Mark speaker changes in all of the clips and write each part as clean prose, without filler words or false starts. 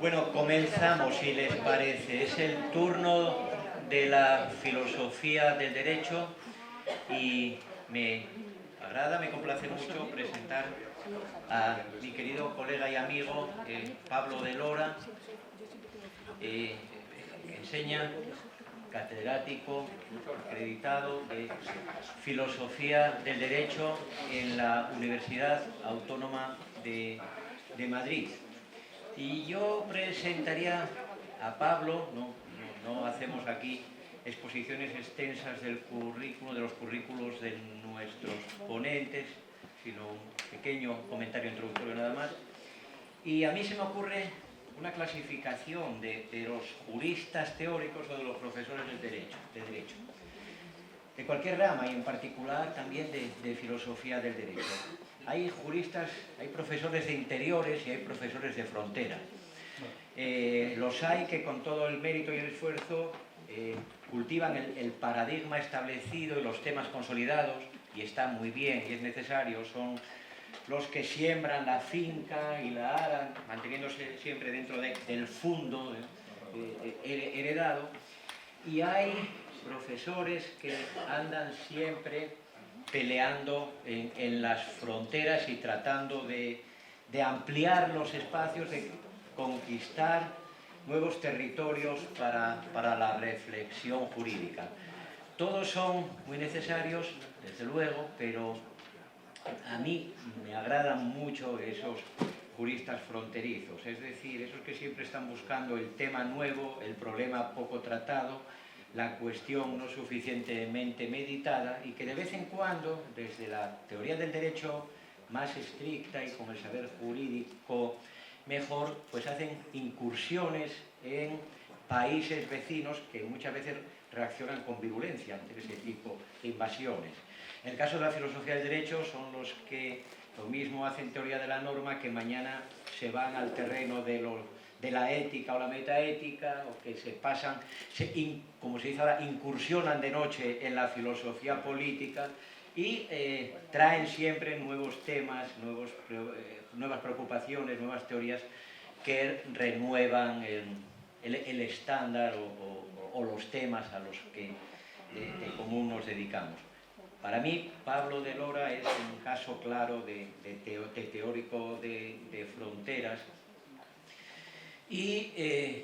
Speaker 1: Bueno, comenzamos, si les parece. Es el turno de la filosofía del derecho y me agrada, me complace mucho presentar a mi querido colega y amigo Pablo de Lora, que enseña, catedrático acreditado de filosofía del derecho en la Universidad Autónoma de Madrid. Y yo presentaría a Pablo, no hacemos aquí exposiciones extensas del currículo, de los currículos de nuestros ponentes, sino un pequeño comentario introductorio nada más. Y a mí se me ocurre una clasificación de los juristas teóricos o de los profesores de derecho. De cualquier rama y en particular también de filosofía del derecho. Hay juristas, hay profesores de interiores y hay profesores de frontera. Los hay que con todo el mérito y el esfuerzo cultivan el paradigma establecido y los temas consolidados, y está muy bien y es necesario. Son los que siembran la finca y la aran, manteniéndose siempre dentro del fondo heredado. Y hay profesores que andan siempre peleando en las fronteras y tratando de ampliar los espacios, de conquistar nuevos territorios para la reflexión jurídica. Todos son muy necesarios, desde luego, pero a mí me agradan mucho esos juristas fronterizos, es decir, esos que siempre están buscando el tema nuevo, el problema poco tratado, la cuestión no suficientemente meditada, y que de vez en cuando, desde la teoría del derecho más estricta y con el saber jurídico mejor, pues hacen incursiones en países vecinos que muchas veces reaccionan con virulencia ante ese tipo de invasiones. En el caso de la filosofía del derecho son los que lo mismo hacen teoría de la norma, que mañana se van al terreno de la ética o la metaética, o que se pasan, como se dice ahora, incursionan de noche en la filosofía política y traen siempre nuevos temas, nuevas preocupaciones, nuevas teorías que renuevan el estándar o los temas a los que en común nos dedicamos. Para mí, Pablo de Lora es un caso claro de teórico de fronteras, y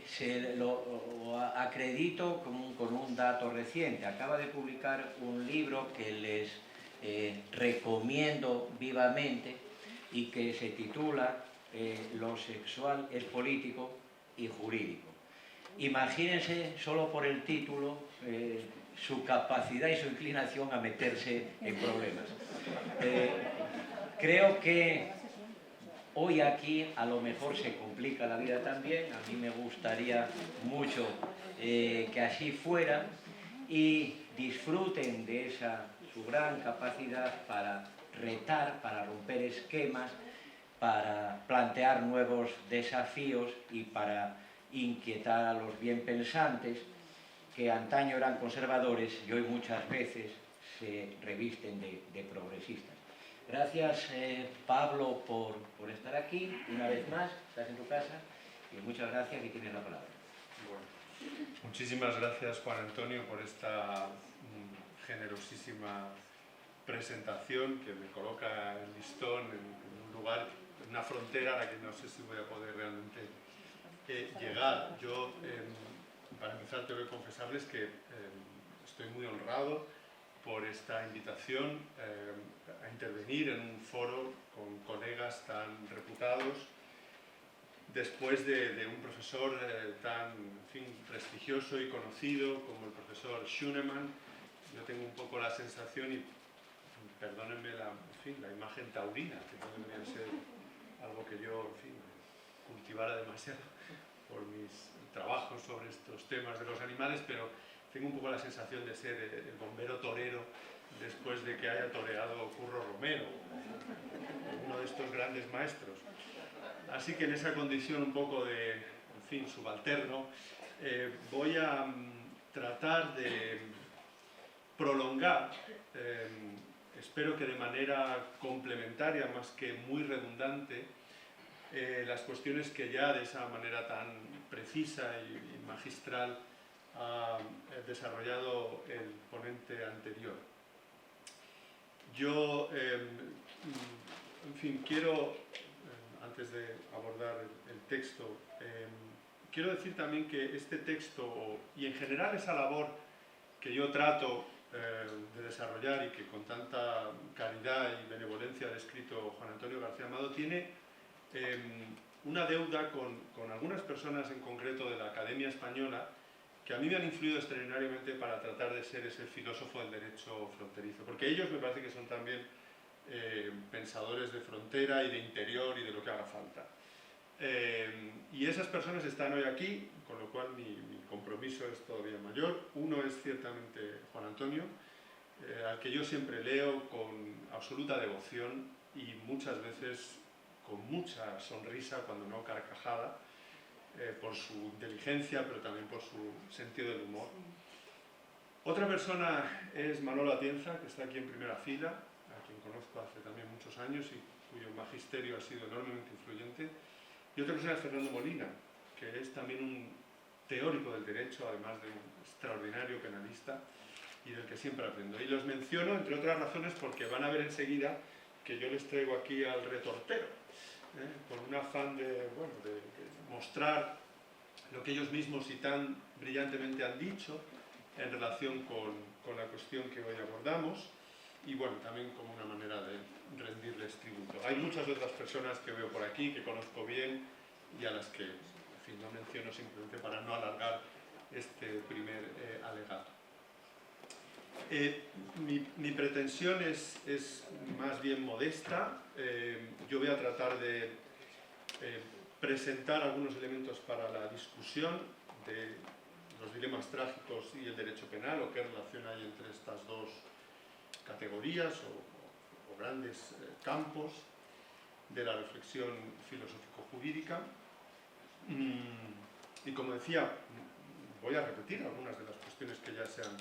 Speaker 1: se lo acredito con un dato reciente. Acaba de publicar un libro que les recomiendo vivamente y que se titula Lo sexual es político y jurídico. Imagínense, solo por el título, su capacidad y su inclinación a meterse en problemas. Creo que hoy aquí a lo mejor se complica la vida también. A mí me gustaría mucho que así fuera, y disfruten de su gran capacidad para retar, para romper esquemas, para plantear nuevos desafíos y para inquietar a los bien pensantes, que antaño eran conservadores y hoy muchas veces se revisten de progresistas. Gracias, Pablo, por estar aquí una vez más. Estás en tu casa y muchas gracias, y tienes la palabra.
Speaker 2: Bueno, muchísimas gracias, Juan Antonio, por esta generosísima presentación que me coloca el listón en un lugar, en una frontera a la que no sé si voy a poder realmente llegar. Yo, para empezar, tengo que confesarles que estoy muy honrado por esta invitación a intervenir en un foro con colegas tan reputados, después de un profesor tan, en fin, prestigioso y conocido como el profesor Schunemann. Yo tengo un poco la sensación, y perdónenme la imagen taurina, que no debería ser algo que yo, en fin, cultivara demasiado por mis trabajos sobre estos temas de los animales, pero tengo un poco la sensación de ser el bombero torero después de que haya toreado Curro Romero, uno de estos grandes maestros. Así que en esa condición un poco de, en fin, subalterno, voy a tratar de prolongar, espero que de manera complementaria más que muy redundante, las cuestiones que ya de esa manera tan precisa y magistral ha desarrollado el ponente anterior. Yo, en fin, quiero, antes de abordar el texto, quiero decir también que este texto, y en general esa labor que yo trato de desarrollar y que con tanta caridad y benevolencia ha descrito Juan Antonio García Amado, tiene una deuda con algunas personas en concreto de la Academia Española que a mí me han influido extraordinariamente para tratar de ser ese filósofo del derecho fronterizo, porque ellos me parece que son también pensadores de frontera y de interior y de lo que haga falta. Y esas personas están hoy aquí, con lo cual mi compromiso es todavía mayor. Uno es ciertamente Juan Antonio, al que yo siempre leo con absoluta devoción y muchas veces con mucha sonrisa, cuando no carcajada, por su inteligencia, pero también por su sentido del humor. Otra persona es Manolo Atienza, que está aquí en primera fila, a quien conozco hace también muchos años y cuyo magisterio ha sido enormemente influyente. Y otra persona es Fernando Molina, que es también un teórico del derecho, además de un extraordinario penalista y del que siempre aprendo. Y los menciono, entre otras razones, porque van a ver enseguida que yo les traigo aquí al retortero, con un afán de mostrar lo que ellos mismos y tan brillantemente han dicho en relación con la cuestión que hoy abordamos, y bueno, también como una manera de rendirles tributo. Hay muchas otras personas que veo por aquí, que conozco bien y a las que, en fin, no menciono simplemente para no alargar este primer alegato. Mi pretensión es más bien modesta. Yo voy a tratar de presentar algunos elementos para la discusión de los dilemas trágicos y el derecho penal, o qué relación hay entre estas dos categorías o grandes campos de la reflexión filosófico-jurídica. Y como decía, voy a repetir algunas de las cuestiones que ya se han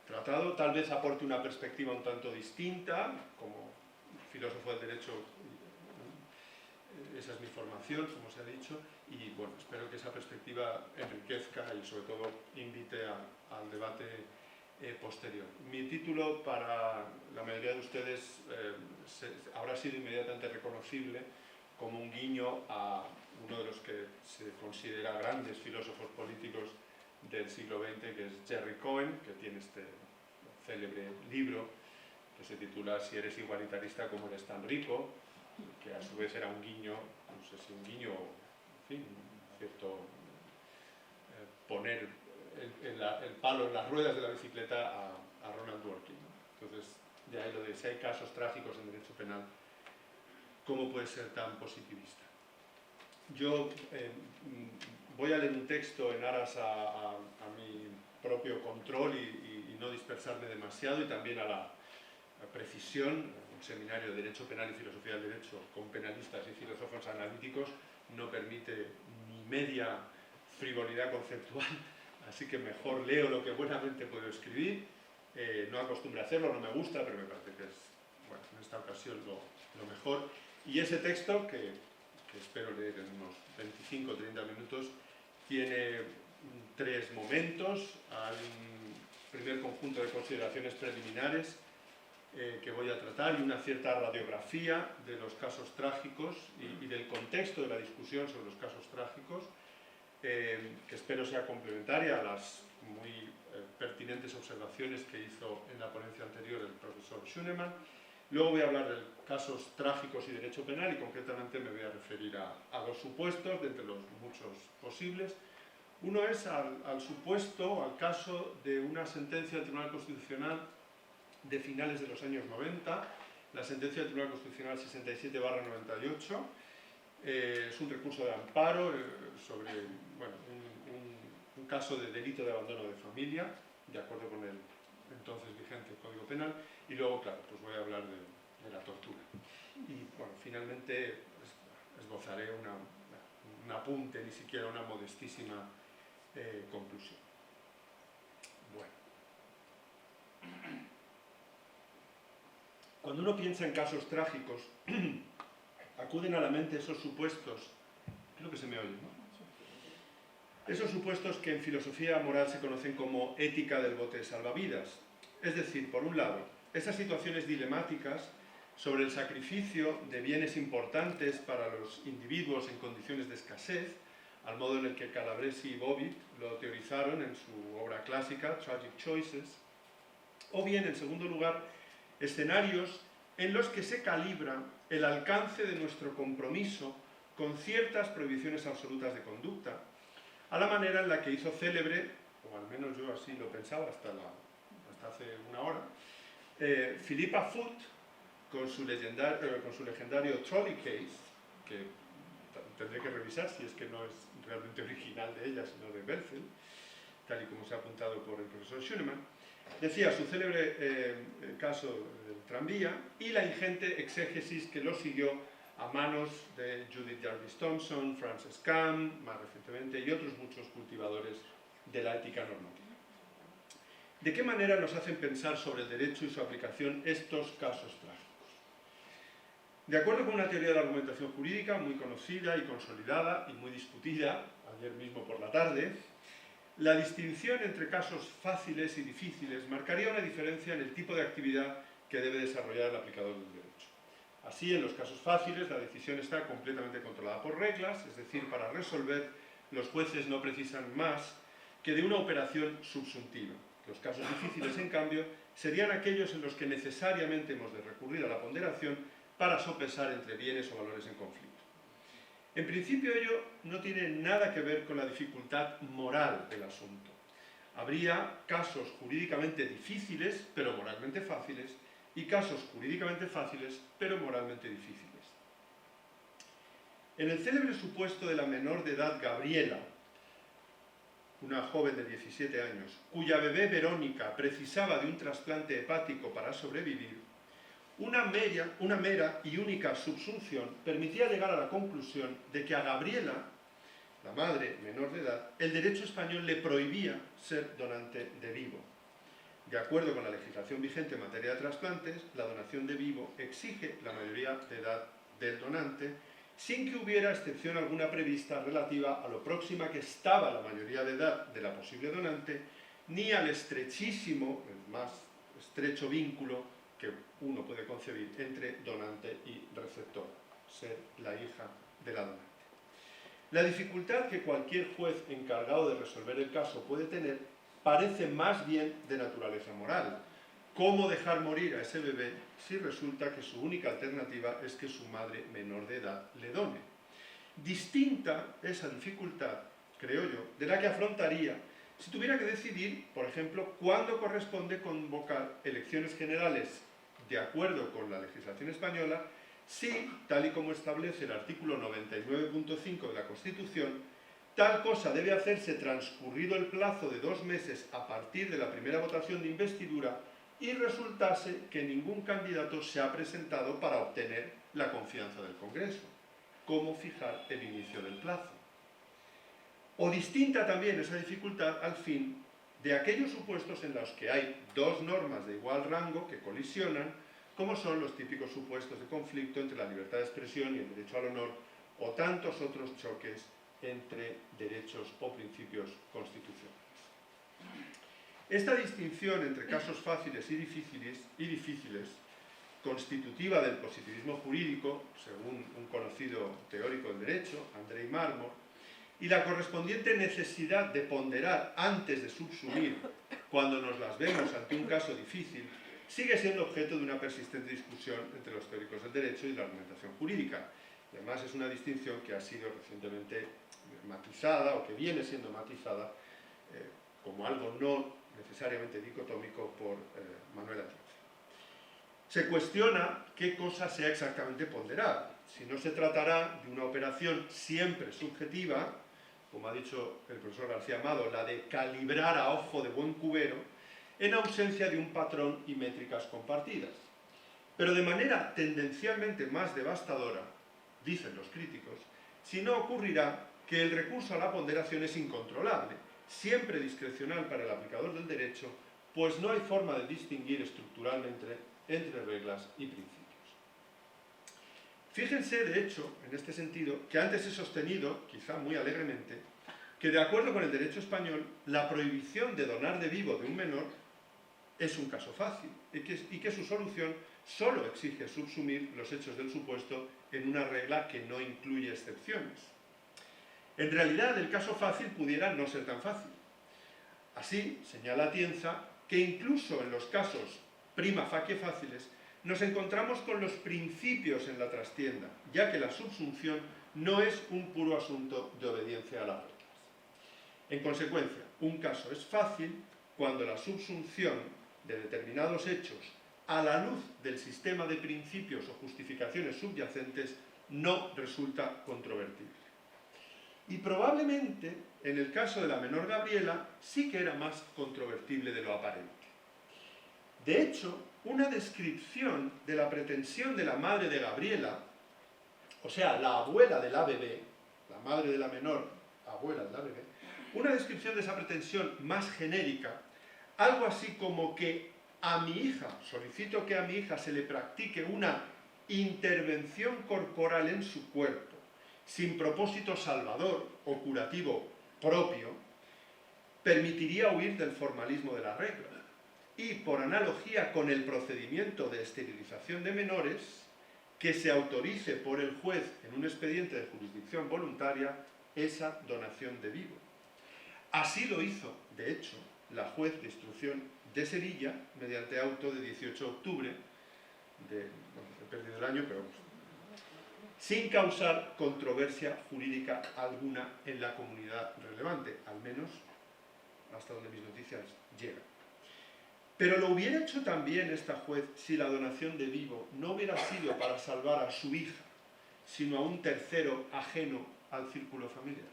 Speaker 2: tratado. Tal vez aporte una perspectiva un tanto distinta, como filósofo del derecho, esa es mi formación, como se ha dicho, y bueno, espero que esa perspectiva enriquezca y sobre todo invite al debate posterior. Mi título para la mayoría de ustedes habrá sido inmediatamente reconocible como un guiño a uno de los que se considera grandes filósofos políticos del siglo XX, que es Jerry Cohen, que tiene este célebre libro que se titula Si eres igualitarista, ¿cómo eres tan rico?, que a su vez era un guiño, no sé si un guiño, en fin, cierto poner el palo en las ruedas de la bicicleta a Ronald Dworkin. Entonces, de ahí lo de si hay casos trágicos en derecho penal, ¿cómo puede ser tan positivista? Yo voy a leer un texto en aras a mi propio control y no dispersarme demasiado, y también a la precisión. Un seminario de Derecho Penal y Filosofía del Derecho con penalistas y filósofos analíticos no permite ni media frivolidad conceptual, así que mejor leo lo que buenamente puedo escribir. No acostumbro a hacerlo, no me gusta, pero me parece que es, bueno, en esta ocasión lo mejor. Y ese texto, que espero leer en unos 25 o 30 minutos, tiene tres momentos. Hay un primer conjunto de consideraciones preliminares que voy a tratar, y una cierta radiografía de los casos trágicos y del contexto de la discusión sobre los casos trágicos, que espero sea complementaria a las muy pertinentes observaciones que hizo en la ponencia anterior el profesor Schunemann. Luego voy a hablar de casos trágicos y derecho penal, y concretamente me voy a referir a dos supuestos de entre los muchos posibles. Uno es al supuesto, al caso de una sentencia del Tribunal Constitucional de finales de los años 90, la sentencia del Tribunal Constitucional 67/98, es un recurso de amparo sobre un caso de delito de abandono de familia, de acuerdo con el entonces vigente Código Penal, y luego, claro, pues voy a hablar de la tortura. Y bueno, finalmente esbozaré un apunte, ni siquiera una modestísima conclusión. Bueno. Cuando uno piensa en casos trágicos, acuden a la mente esos supuestos, creo que se me oye, ¿no? Esos supuestos que en filosofía moral se conocen como ética del bote salvavidas. Es decir, por un lado, esas situaciones dilemáticas sobre el sacrificio de bienes importantes para los individuos en condiciones de escasez, al modo en el que Calabresi y Bobbitt lo teorizaron en su obra clásica, Tragic Choices, o bien, en segundo lugar, escenarios en los que se calibra el alcance de nuestro compromiso con ciertas prohibiciones absolutas de conducta, a la manera en la que hizo célebre, o al menos yo así lo pensaba hasta hace una hora, Philippa Foot con su legendario Trolley Case, que tendré que revisar si es que no es realmente original de ella, sino de Belfeld, tal y como se ha apuntado por el profesor Schunemann. Decía su célebre caso del tranvía y la ingente exégesis que lo siguió a manos de Judith Jarvis Thomson, Frances Cam, más recientemente, y otros muchos cultivadores de la ética normativa. ¿De qué manera nos hacen pensar sobre el derecho y su aplicación estos casos trágicos? De acuerdo con una teoría de la argumentación jurídica muy conocida y consolidada y muy discutida, ayer mismo por la tarde, la distinción entre casos fáciles y difíciles marcaría una diferencia en el tipo de actividad que debe desarrollar el aplicador del derecho. Así, en los casos fáciles, la decisión está completamente controlada por reglas, es decir, para resolver, los jueces no precisan más que de una operación subsuntiva. Los casos difíciles, en cambio, serían aquellos en los que necesariamente hemos de recurrir a la ponderación para sopesar entre bienes o valores en conflicto. En principio, ello no tiene nada que ver con la dificultad moral del asunto. Habría casos jurídicamente difíciles, pero moralmente fáciles, y casos jurídicamente fáciles, pero moralmente difíciles. En el célebre supuesto de la menor de edad Gabriela, una joven de 17 años, cuya bebé Verónica precisaba de un trasplante hepático para sobrevivir, una mera y única subsunción permitía llegar a la conclusión de que a Gabriela, la madre menor de edad, el derecho español le prohibía ser donante de vivo. De acuerdo con la legislación vigente en materia de trasplantes, la donación de vivo exige la mayoría de edad del donante, sin que hubiera excepción alguna prevista relativa a lo próxima que estaba la mayoría de edad de la posible donante, ni al estrechísimo, el más estrecho vínculo que uno puede concebir entre donante y receptor, ser la hija de la donante. La dificultad que cualquier juez encargado de resolver el caso puede tener parece más bien de naturaleza moral. ¿Cómo dejar morir a ese bebé si resulta que su única alternativa es que su madre menor de edad le done? Distinta esa dificultad, creo yo, de la que afrontaría si tuviera que decidir, por ejemplo, cuándo corresponde convocar elecciones generales de acuerdo con la legislación española, si, tal y como establece el artículo 99.5 de la Constitución, tal cosa debe hacerse transcurrido el plazo de 2 meses a partir de la primera votación de investidura y resultase que ningún candidato se ha presentado para obtener la confianza del Congreso. ¿Cómo fijar el inicio del plazo? O distinta también esa dificultad al fin de aquellos supuestos en los que hay 2 normas de igual rango que colisionan, como son los típicos supuestos de conflicto entre la libertad de expresión y el derecho al honor, o tantos otros choques entre derechos o principios constitucionales. Esta distinción entre casos fáciles y difíciles, constitutiva del positivismo jurídico, según un conocido teórico del derecho, Andrei Marmor, y la correspondiente necesidad de ponderar antes de subsumir cuando nos las vemos ante un caso difícil, sigue siendo objeto de una persistente discusión entre los teóricos del derecho y la argumentación jurídica. Y además es una distinción que ha sido recientemente matizada, o que viene siendo matizada, como algo no necesariamente dicotómico por Manuel Atienza. Se cuestiona qué cosa sea exactamente ponderar, si no se tratará de una operación siempre subjetiva, como ha dicho el profesor García Amado, la de calibrar a ojo de buen cubero, en ausencia de un patrón y métricas compartidas. Pero de manera tendencialmente más devastadora, dicen los críticos, si no ocurrirá que el recurso a la ponderación es incontrolable, siempre discrecional para el aplicador del derecho, pues no hay forma de distinguir estructuralmente entre reglas y principios. Fíjense, de hecho, en este sentido, que antes he sostenido, quizá muy alegremente, que de acuerdo con el derecho español, la prohibición de donar de vivo de un menor es un caso fácil y que su solución solo exige subsumir los hechos del supuesto en una regla que no incluye excepciones. En realidad, el caso fácil pudiera no ser tan fácil. Así, señala Atienza, que incluso en los casos prima facie fáciles, nos encontramos con los principios en la trastienda, ya que la subsunción no es un puro asunto de obediencia a las reglas. En consecuencia, un caso es fácil cuando la subsunción de determinados hechos a la luz del sistema de principios o justificaciones subyacentes no resulta controvertible. Y probablemente, en el caso de la menor Gabriela, sí que era más controvertible de lo aparente. De hecho, una descripción de la pretensión de la madre de Gabriela, o sea, la abuela de la bebé, la madre de la menor, abuela de la bebé, una descripción de esa pretensión más genérica, algo así como que a mi hija, solicito que a mi hija se le practique una intervención corporal en su cuerpo, sin propósito salvador o curativo propio, permitiría huir del formalismo de la regla. Y, por analogía con el procedimiento de esterilización de menores, que se autorice por el juez en un expediente de jurisdicción voluntaria esa donación de vivo. Así lo hizo, de hecho, la juez de instrucción de Sevilla, mediante auto de 18 de octubre, he perdido el año, pero sin causar controversia jurídica alguna en la comunidad relevante, al menos hasta donde mis noticias llegan. Pero lo hubiera hecho también esta juez si la donación de vivo no hubiera sido para salvar a su hija, sino a un tercero ajeno al círculo familiar.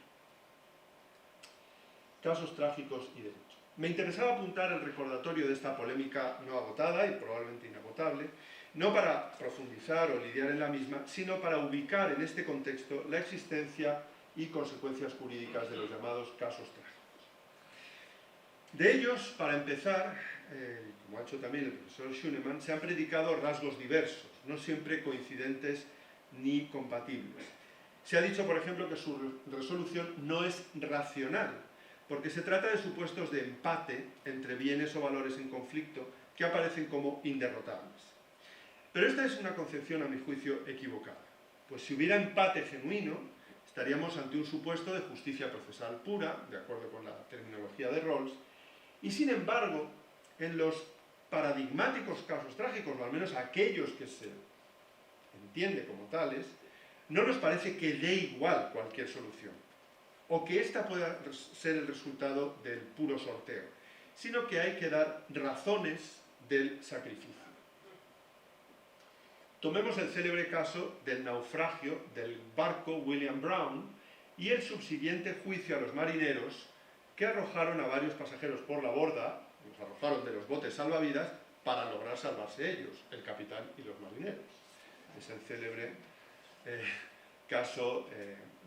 Speaker 2: Casos trágicos y derecho. Me interesaba apuntar el recordatorio de esta polémica no agotada y probablemente inagotable, no para profundizar o lidiar en la misma, sino para ubicar en este contexto la existencia y consecuencias jurídicas de los llamados casos trágicos. De ellos, para empezar, como ha hecho también el profesor Schunemann, se han predicado rasgos diversos, no siempre coincidentes ni compatibles. Se ha dicho, por ejemplo, que su resolución no es racional, porque se trata de supuestos de empate entre bienes o valores en conflicto que aparecen como inderrotables. Pero esta es una concepción, a mi juicio, equivocada, pues si hubiera empate genuino, estaríamos ante un supuesto de justicia procesal pura, de acuerdo con la terminología de Rawls, y sin embargo, en los paradigmáticos casos trágicos, o al menos aquellos que se entiende como tales, no nos parece que dé igual cualquier solución, o que ésta pueda ser el resultado del puro sorteo, sino que hay que dar razones del sacrificio. Tomemos el célebre caso del naufragio del barco William Brown y el subsiguiente juicio a los marineros que arrojaron a varios pasajeros por la borda, los arrojaron de los botes salvavidas para lograr salvarse ellos, el capitán y los marineros. Es el célebre caso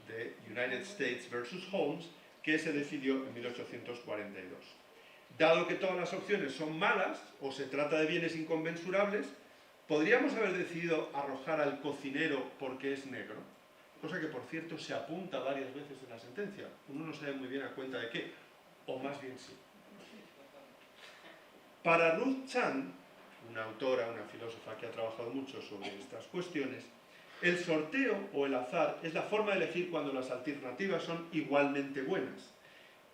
Speaker 2: de United States versus Holmes, que se decidió en 1842. Dado que todas las opciones son malas, o se trata de bienes inconmensurables, podríamos haber decidido arrojar al cocinero porque es negro, cosa que, por cierto, se apunta varias veces en la sentencia. Uno no sabe muy bien a cuenta de qué, o más bien sí. Para Ruth Chan, una autora, una filósofa que ha trabajado mucho sobre estas cuestiones, el sorteo o el azar es la forma de elegir cuando las alternativas son igualmente buenas.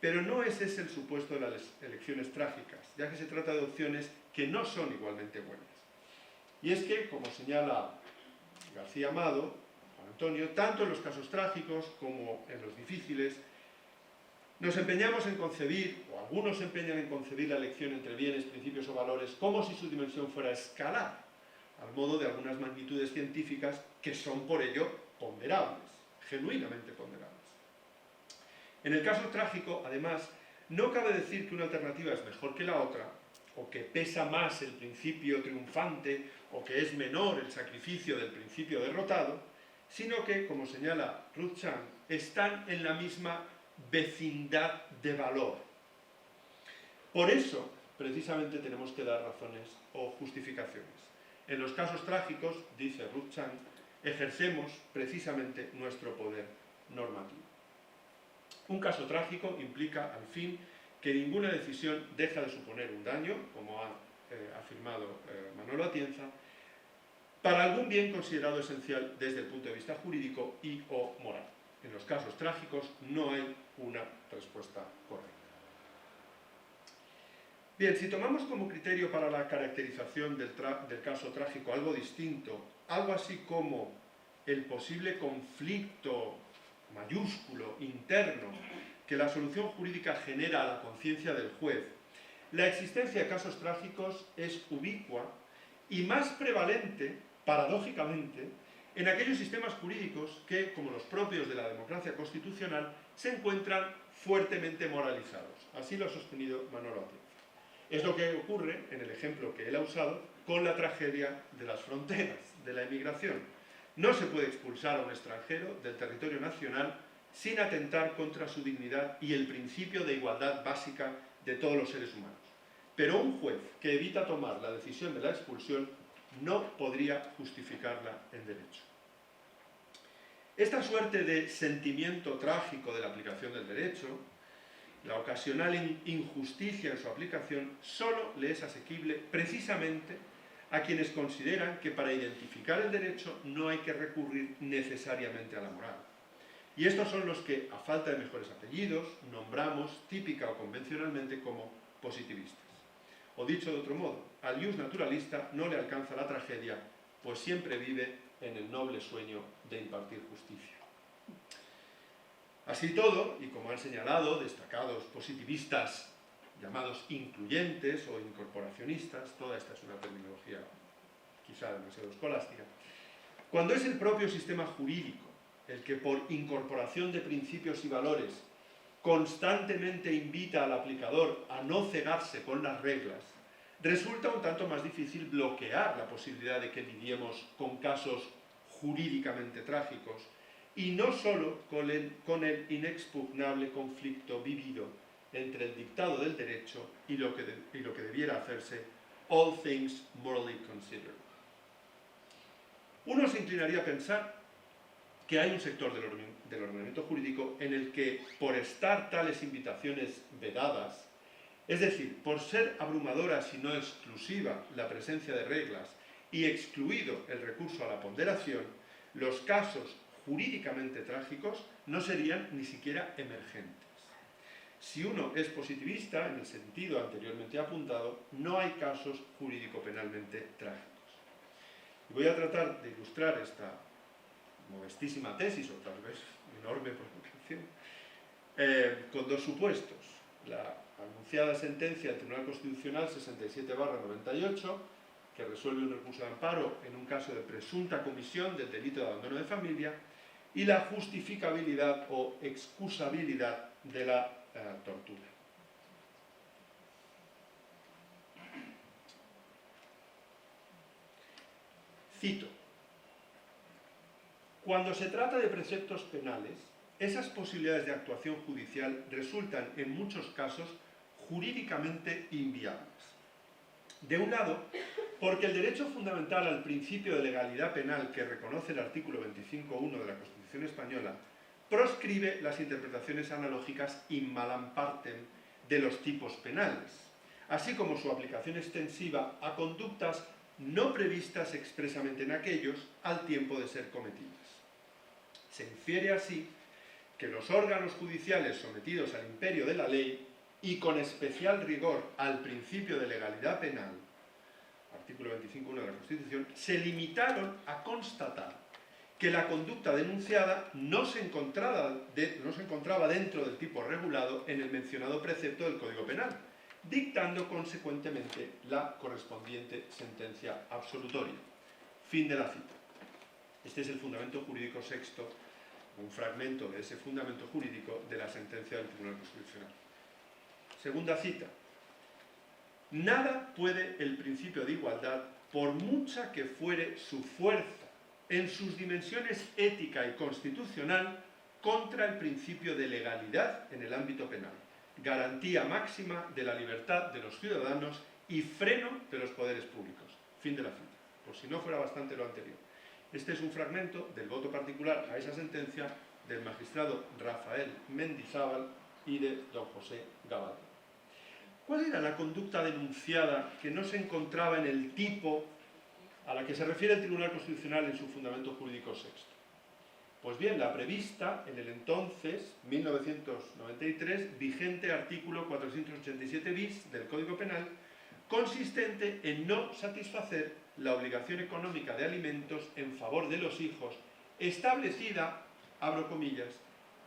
Speaker 2: Pero no es ese el supuesto de las elecciones trágicas, ya que se trata de opciones que no son igualmente buenas. Y es que, como señala García Amado, Juan Antonio, tanto en los casos trágicos como en los difíciles, nos empeñamos en concebir, o algunos se empeñan en concebir la elección entre bienes, principios o valores como si su dimensión fuera escalar, al modo de algunas magnitudes científicas que son por ello ponderables, genuinamente ponderables. En el caso trágico, además, no cabe decir que una alternativa es mejor que la otra, o que pesa más el principio triunfante, o que es menor el sacrificio del principio derrotado, sino que, como señala Ruth Chan, están en la misma vecindad de valor. Por eso, precisamente, tenemos que dar razones o justificaciones. En los casos trágicos, dice Ruth Chan, ejercemos precisamente nuestro poder normativo. Un caso trágico implica, al fin, que ninguna decisión deja de suponer un daño, como ha afirmado Manolo Atienza, para algún bien considerado esencial desde el punto de vista jurídico y o moral. En los casos trágicos no hay una respuesta correcta. Bien, si tomamos como criterio para la caracterización del caso trágico algo distinto, algo así como el posible conflicto mayúsculo, interno, que la solución jurídica genera a la conciencia del juez, la existencia de casos trágicos es ubicua y más prevalente, paradójicamente, en aquellos sistemas jurídicos que, como los propios de la democracia constitucional, se encuentran fuertemente moralizados. Así lo ha sostenido Manolo Atienza. Es lo que ocurre, en el ejemplo que él ha usado, con la tragedia de las fronteras, de la emigración. No se puede expulsar a un extranjero del territorio nacional sin atentar contra su dignidad y el principio de igualdad básica de todos los seres humanos. Pero un juez que evita tomar la decisión de la expulsión no podría justificarla en derecho. Esta suerte de sentimiento trágico de la aplicación del derecho, la ocasional injusticia en su aplicación, solo le es asequible precisamente a quienes consideran que para identificar el derecho no hay que recurrir necesariamente a la moral. Y estos son los que, a falta de mejores apellidos, nombramos típica o convencionalmente como positivistas. O dicho de otro modo, al ius naturalista no le alcanza la tragedia, pues siempre vive en el noble sueño de impartir justicia. Así todo, y como han señalado destacados positivistas llamados incluyentes o incorporacionistas, toda esta es una terminología quizá demasiado escolástica, cuando es el propio sistema jurídico el que por incorporación de principios y valores constantemente invita al aplicador a no cegarse con las reglas, resulta un tanto más difícil bloquear la posibilidad de que lidiemos con casos jurídicamente trágicos y no solo con el inexpugnable conflicto vivido entre el dictado del derecho y lo que debiera hacerse, all things morally considered. Uno se inclinaría a pensar que hay un sector del ordenamiento jurídico en el que, por estar tales invitaciones vedadas, es decir, por ser abrumadora si no exclusiva la presencia de reglas y excluido el recurso a la ponderación, los casos jurídicamente trágicos no serían ni siquiera emergentes. Si uno es positivista, en el sentido anteriormente apuntado, no hay casos jurídico-penalmente trágicos. Y voy a tratar de ilustrar esta modestísima tesis, o tal vez enorme provocación, con dos supuestos. La anunciada sentencia del Tribunal Constitucional 67/98, que resuelve un recurso de amparo en un caso de presunta comisión del delito de abandono de familia, y la justificabilidad o excusabilidad de la tortura. Cito: cuando se trata de preceptos penales, esas posibilidades de actuación judicial resultan en muchos casos jurídicamente inviables. De un lado, porque el derecho fundamental al principio de legalidad penal que reconoce el artículo 25.1 de la Constitución española proscribe las interpretaciones analógicas in malam partem de los tipos penales, así como su aplicación extensiva a conductas no previstas expresamente en aquellos al tiempo de ser cometidas. Se infiere así que los órganos judiciales sometidos al imperio de la ley y con especial rigor al principio de legalidad penal, artículo 25.1 de la Constitución, se limitaron a constatar que la conducta denunciada no se encontraba dentro del tipo regulado en el mencionado precepto del Código Penal, dictando consecuentemente la correspondiente sentencia absolutoria. Fin de la cita. Este es el fundamento jurídico sexto, un fragmento de ese fundamento jurídico de la sentencia del Tribunal Constitucional. Segunda cita. Nada puede el principio de igualdad, por mucha que fuere su fuerza en sus dimensiones ética y constitucional, contra el principio de legalidad en el ámbito penal, garantía máxima de la libertad de los ciudadanos y freno de los poderes públicos. Fin de la cita. Por si no fuera bastante lo anterior. Este es un fragmento del voto particular a esa sentencia del magistrado Rafael Mendizábal y de don José Gabaldón. ¿Cuál era la conducta denunciada que no se encontraba en el tipo a la que se refiere el Tribunal Constitucional en su fundamento jurídico sexto? Pues bien, la prevista en el entonces, 1993, vigente artículo 487 bis del Código Penal, consistente en no satisfacer la obligación económica de alimentos en favor de los hijos, establecida, abro comillas,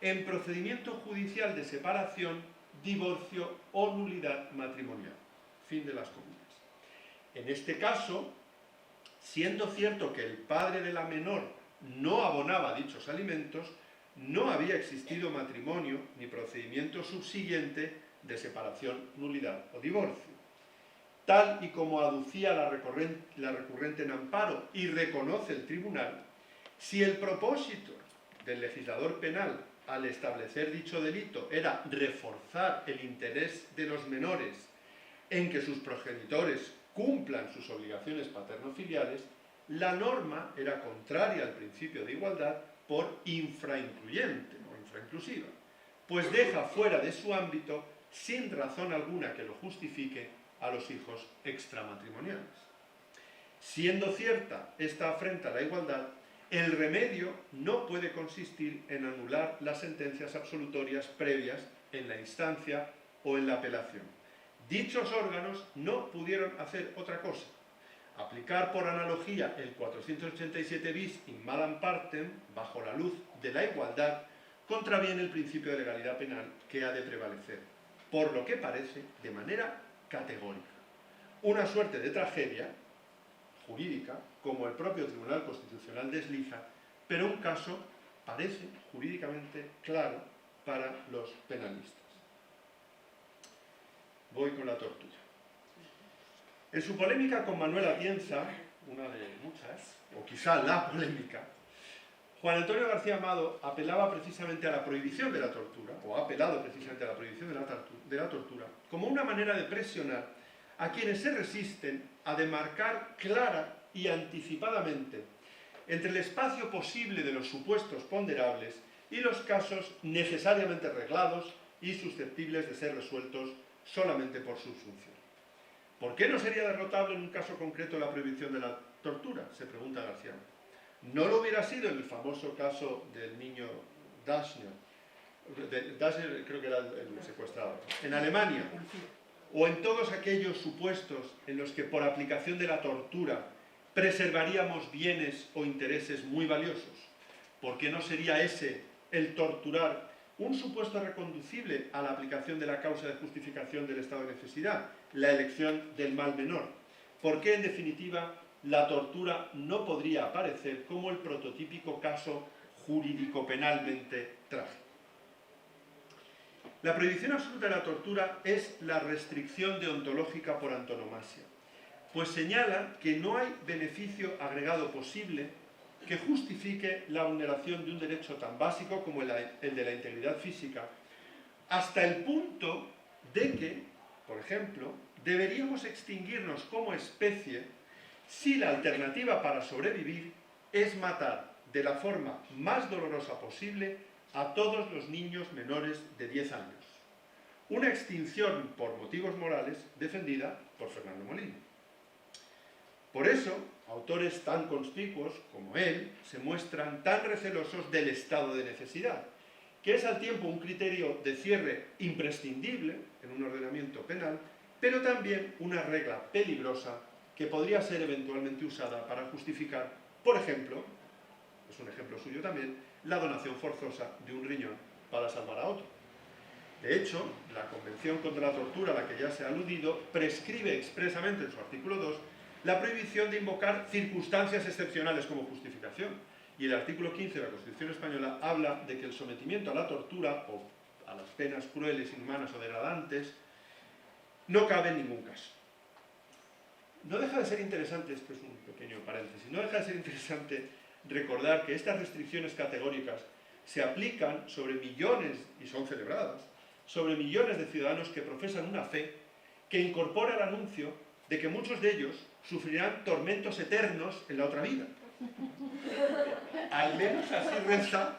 Speaker 2: en procedimiento judicial de separación, divorcio o nulidad matrimonial. Fin de las comillas. En este caso, siendo cierto que el padre de la menor no abonaba dichos alimentos, no había existido matrimonio ni procedimiento subsiguiente de separación, nulidad o divorcio. Tal y como aducía la recurrente en amparo y reconoce el tribunal, si el propósito del legislador penal al establecer dicho delito era reforzar el interés de los menores en que sus progenitores cumplan sus obligaciones paterno-filiales, la norma era contraria al principio de igualdad por infraincluyente o infrainclusiva, pues deja fuera de su ámbito, sin razón alguna que lo justifique, a los hijos extramatrimoniales. Siendo cierta esta afrenta a la igualdad, el remedio no puede consistir en anular las sentencias absolutorias previas en la instancia o en la apelación. Dichos órganos no pudieron hacer otra cosa: aplicar por analogía el 487 bis in malam partem, bajo la luz de la igualdad, contraviene el principio de legalidad penal que ha de prevalecer, por lo que parece de manera categórica. Una suerte de tragedia jurídica, como el propio Tribunal Constitucional desliza, pero un caso parece jurídicamente claro para los penalistas. Voy con la tortura. En su polémica con Manuel Atienza, una de muchas, o quizá la polémica, Juan Antonio García Amado apelaba precisamente a la prohibición de la tortura, o ha apelado precisamente a la prohibición de la tortura, como una manera de presionar a quienes se resisten a demarcar clara y anticipadamente entre el espacio posible de los supuestos ponderables y los casos necesariamente arreglados y susceptibles de ser resueltos solamente por subsunción. ¿Por qué no sería derrotable en un caso concreto la prohibición de la tortura?, se pregunta García. ¿No lo hubiera sido en el famoso caso del niño Daschner? Daschner creo que era el secuestrador. En Alemania, o en todos aquellos supuestos en los que por aplicación de la tortura preservaríamos bienes o intereses muy valiosos. ¿Por qué no sería ese, el torturar, un supuesto reconducible a la aplicación de la causa de justificación del estado de necesidad, la elección del mal menor? ¿Por qué, en definitiva, la tortura no podría aparecer como el prototípico caso jurídico-penalmente trágico? La prohibición absoluta de la tortura es la restricción deontológica por antonomasia, pues señala que no hay beneficio agregado posible que justifique la vulneración de un derecho tan básico como el de la integridad física, hasta el punto de que, por ejemplo, deberíamos extinguirnos como especie si la alternativa para sobrevivir es matar de la forma más dolorosa posible a todos los niños menores de 10 años. Una extinción por motivos morales defendida por Fernando Molina. Por eso, autores tan conspicuos como él se muestran tan recelosos del estado de necesidad, que es al tiempo un criterio de cierre imprescindible en un ordenamiento penal, pero también una regla peligrosa que podría ser eventualmente usada para justificar, por ejemplo, es un ejemplo suyo también, la donación forzosa de un riñón para salvar a otro. De hecho, la Convención contra la Tortura, a la que ya se ha aludido, prescribe expresamente en su artículo 2 la prohibición de invocar circunstancias excepcionales como justificación. Y el artículo 15 de la Constitución española habla de que el sometimiento a la tortura o a las penas crueles, inhumanas o degradantes no cabe en ningún caso. No deja de ser interesante, esto es un pequeño paréntesis, no deja de ser interesante recordar que estas restricciones categóricas se aplican sobre millones, y son celebradas, sobre millones de ciudadanos que profesan una fe que incorpora el anuncio de que muchos de ellos sufrirán tormentos eternos en la otra vida, Al menos así reza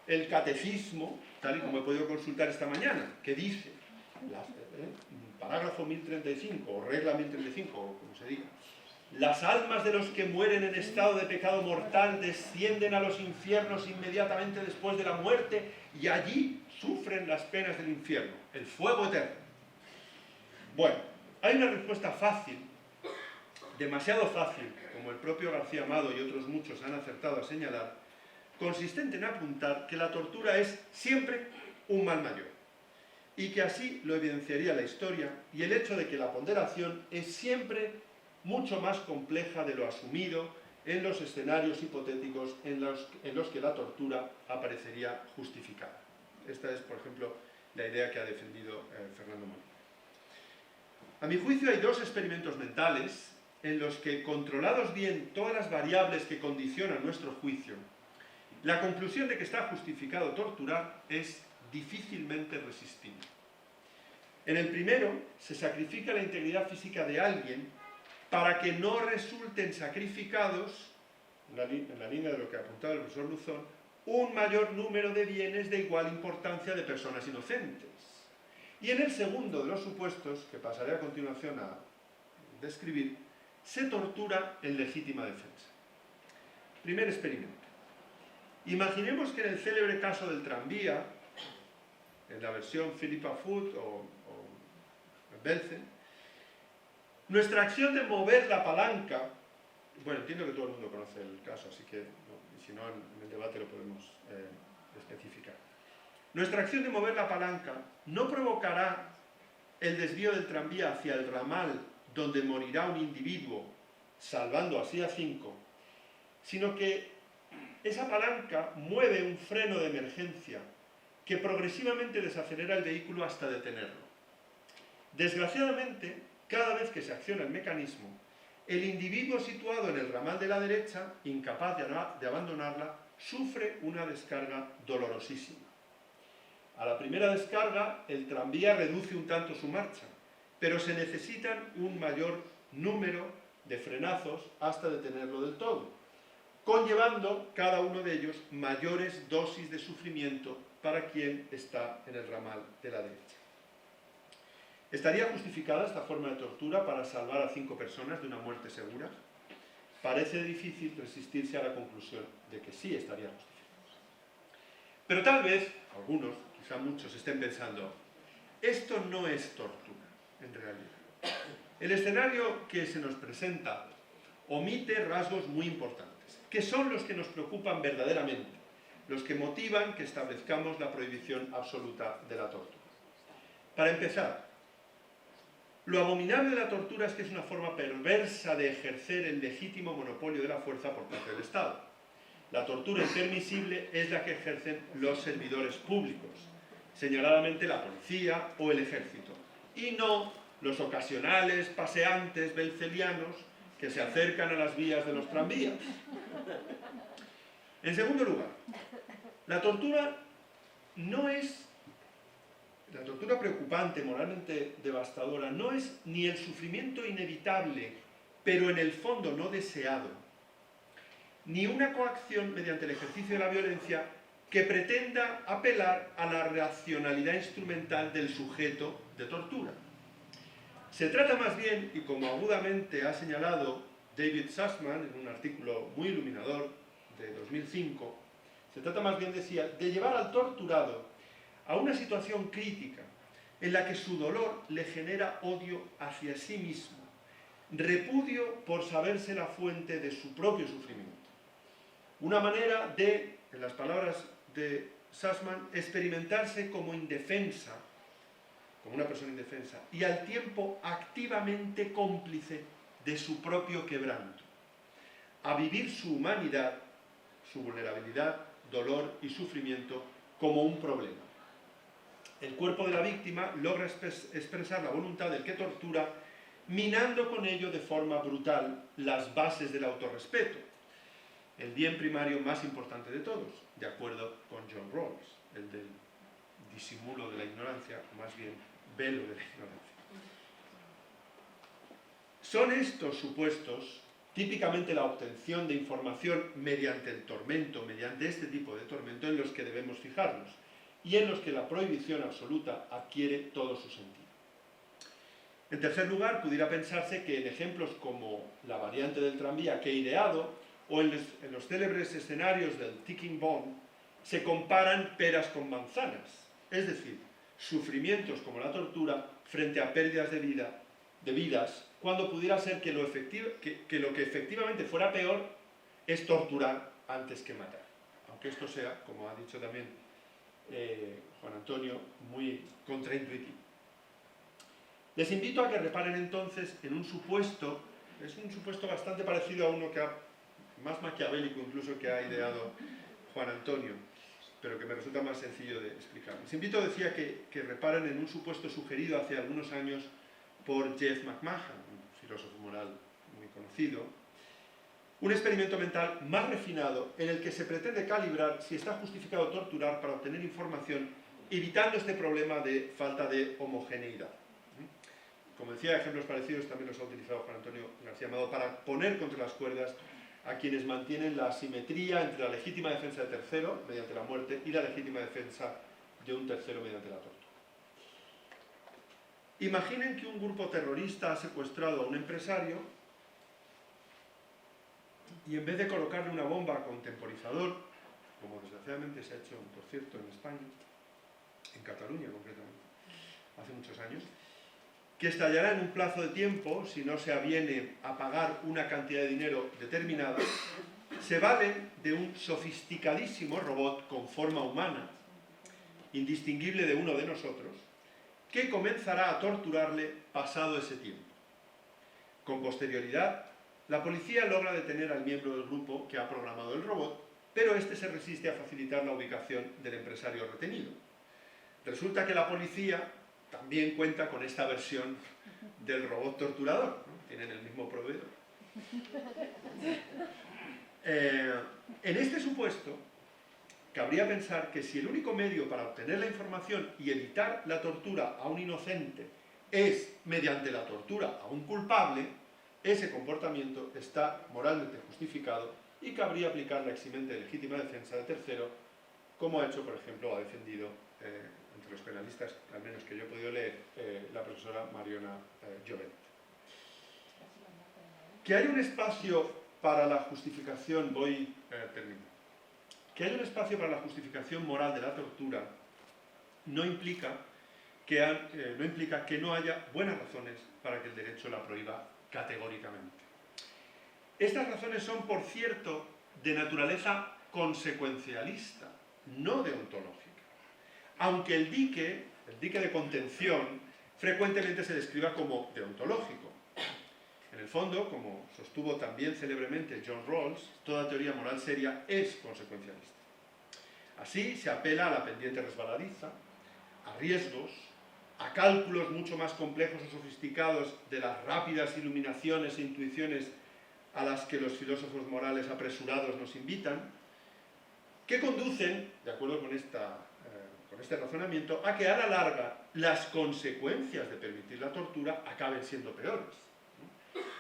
Speaker 2: el catecismo, tal y como he podido consultar esta mañana, que dice, parágrafo 1035, o regla 1035, o como se diga, las almas de los que mueren en estado de pecado mortal descienden a los infiernos inmediatamente después de la muerte y allí sufren las penas del infierno, el fuego eterno. Bueno, hay una respuesta fácil, demasiado fácil, como el propio García Amado y otros muchos han acertado a señalar, consistente en apuntar que la tortura es siempre un mal mayor, y que así lo evidenciaría la historia y el hecho de que la ponderación es siempre mucho más compleja de lo asumido en los escenarios hipotéticos en los que la tortura aparecería justificada. Esta es, por ejemplo, la idea que ha defendido Fernando Molina. A mi juicio hay dos experimentos mentales en los que, controlados bien todas las variables que condicionan nuestro juicio, la conclusión de que está justificado torturar es difícilmente resistible. En el primero, se sacrifica la integridad física de alguien para que no resulten sacrificados, en la línea de lo que apuntaba el profesor Luzón, un mayor número de bienes de igual importancia de personas inocentes. Y en el segundo de los supuestos, que pasaré a continuación a describir, se tortura en legítima defensa. Primer experimento. Imaginemos que en el célebre caso del tranvía, en la versión Philippa Foot o Belsen, nuestra acción de mover la palanca, bueno, entiendo que todo el mundo conoce el caso, así que si no en el debate lo podemos especificar. Nuestra acción de mover la palanca no provocará el desvío del tranvía hacia el ramal donde morirá un individuo, salvando así a 5, sino que esa palanca mueve un freno de emergencia que progresivamente desacelera el vehículo hasta detenerlo. Desgraciadamente, cada vez que se acciona el mecanismo, el individuo situado en el ramal de la derecha, incapaz de abandonarla, sufre una descarga dolorosísima. A la primera descarga, el tranvía reduce un tanto su marcha, pero se necesitan un mayor número de frenazos hasta detenerlo del todo, conllevando cada uno de ellos mayores dosis de sufrimiento para quien está en el ramal de la derecha. ¿Estaría justificada esta forma de tortura para salvar a 5 personas de una muerte segura? Parece difícil resistirse a la conclusión de que sí estaría justificada. Pero tal vez, algunos, quizá muchos, estén pensando, esto no es tortura, en realidad. El escenario que se nos presenta omite rasgos muy importantes, que son los que nos preocupan verdaderamente, los que motivan que establezcamos la prohibición absoluta de la tortura. Para empezar, lo abominable de la tortura es que es una forma perversa de ejercer el legítimo monopolio de la fuerza por parte del Estado. La tortura impermisible es la que ejercen los servidores públicos, señaladamente la policía o el ejército, y no los ocasionales paseantes belcelianos que se acercan a las vías de los tranvías. En segundo lugar, la tortura preocupante, moralmente devastadora, no es ni el sufrimiento inevitable, pero en el fondo no deseado, ni una coacción mediante el ejercicio de la violencia que pretenda apelar a la racionalidad instrumental del sujeto de tortura. Se trata más bien, y como agudamente ha señalado David Sussman en un artículo muy iluminador de 2005, se trata más bien, decía, de llevar al torturado a una situación crítica en la que su dolor le genera odio hacia sí mismo, repudio por saberse la fuente de su propio sufrimiento. Una manera de, en las palabras de Sussman, experimentarse como indefensa, como una persona indefensa, y al tiempo activamente cómplice de su propio quebranto, a vivir su humanidad, su vulnerabilidad, dolor y sufrimiento como un problema. El cuerpo de la víctima logra expresar la voluntad del que tortura, minando con ello de forma brutal las bases del autorrespeto, el bien primario más importante de todos, de acuerdo con John Rawls, el del disimulo de la ignorancia, o más bien velo de la ignorancia. Son estos supuestos típicamente la obtención de información mediante el tormento, mediante este tipo de tormento, en los que debemos fijarnos y en los que la prohibición absoluta adquiere todo su sentido. En tercer lugar, pudiera pensarse que en ejemplos como la variante del tranvía que he ideado o en los célebres escenarios del ticking bomb se comparan peras con manzanas, es decir, sufrimientos como la tortura frente a pérdidas de vidas, cuando pudiera ser que lo que efectivamente fuera peor es torturar antes que matar. Aunque esto sea, como ha dicho también Juan Antonio, muy contraintuitivo. Les invito a que reparen entonces en un supuesto, es un supuesto bastante parecido a uno más maquiavélico incluso que ha ideado Juan Antonio, pero que me resulta más sencillo de explicar. Les invito, decía, que reparen en un supuesto sugerido hace algunos años por Jeff McMahon, un filósofo moral muy conocido, un experimento mental más refinado en el que se pretende calibrar si está justificado torturar para obtener información, evitando este problema de falta de homogeneidad. Como decía, ejemplos parecidos también los ha utilizado Juan Antonio García Amado para poner contra las cuerdas a quienes mantienen la asimetría entre la legítima defensa de tercero, mediante la muerte, y la legítima defensa de un tercero mediante la tortura. Imaginen que un grupo terrorista ha secuestrado a un empresario y en vez de colocarle una bomba con temporizador, como desgraciadamente se ha hecho, por cierto, en España, en Cataluña concretamente, hace muchos años, que estallará en un plazo de tiempo si no se aviene a pagar una cantidad de dinero determinada, se valen de un sofisticadísimo robot con forma humana, indistinguible de uno de nosotros, que comenzará a torturarle pasado ese tiempo. Con posterioridad, la policía logra detener al miembro del grupo que ha programado el robot, pero este se resiste a facilitar la ubicación del empresario retenido. Resulta que la policía también cuenta con esta versión del robot torturador, ¿no? Tienen el mismo proveedor. En este supuesto, cabría pensar que si el único medio para obtener la información y evitar la tortura a un inocente es mediante la tortura a un culpable, ese comportamiento está moralmente justificado y cabría aplicar la eximente de legítima defensa de tercero, como ha hecho, por ejemplo, ha defendido entre los penalistas, al menos que yo he podido leer, la profesora Mariona Llobet. Que hay un espacio para la justificación, termino. Que haya un espacio para la justificación moral de la tortura no implica que no haya buenas razones para que el derecho la prohíba categóricamente. Estas razones son, por cierto, de naturaleza consecuencialista, no deontológica. Aunque el dique de contención, frecuentemente se describa como deontológico. En el fondo, como sostuvo también célebremente John Rawls, toda teoría moral seria es consecuencialista. Así se apela a la pendiente resbaladiza, a riesgos, a cálculos mucho más complejos o sofisticados de las rápidas iluminaciones e intuiciones a las que los filósofos morales apresurados nos invitan, que conducen, de acuerdo con este razonamiento, a que a la larga las consecuencias de permitir la tortura acaben siendo peores.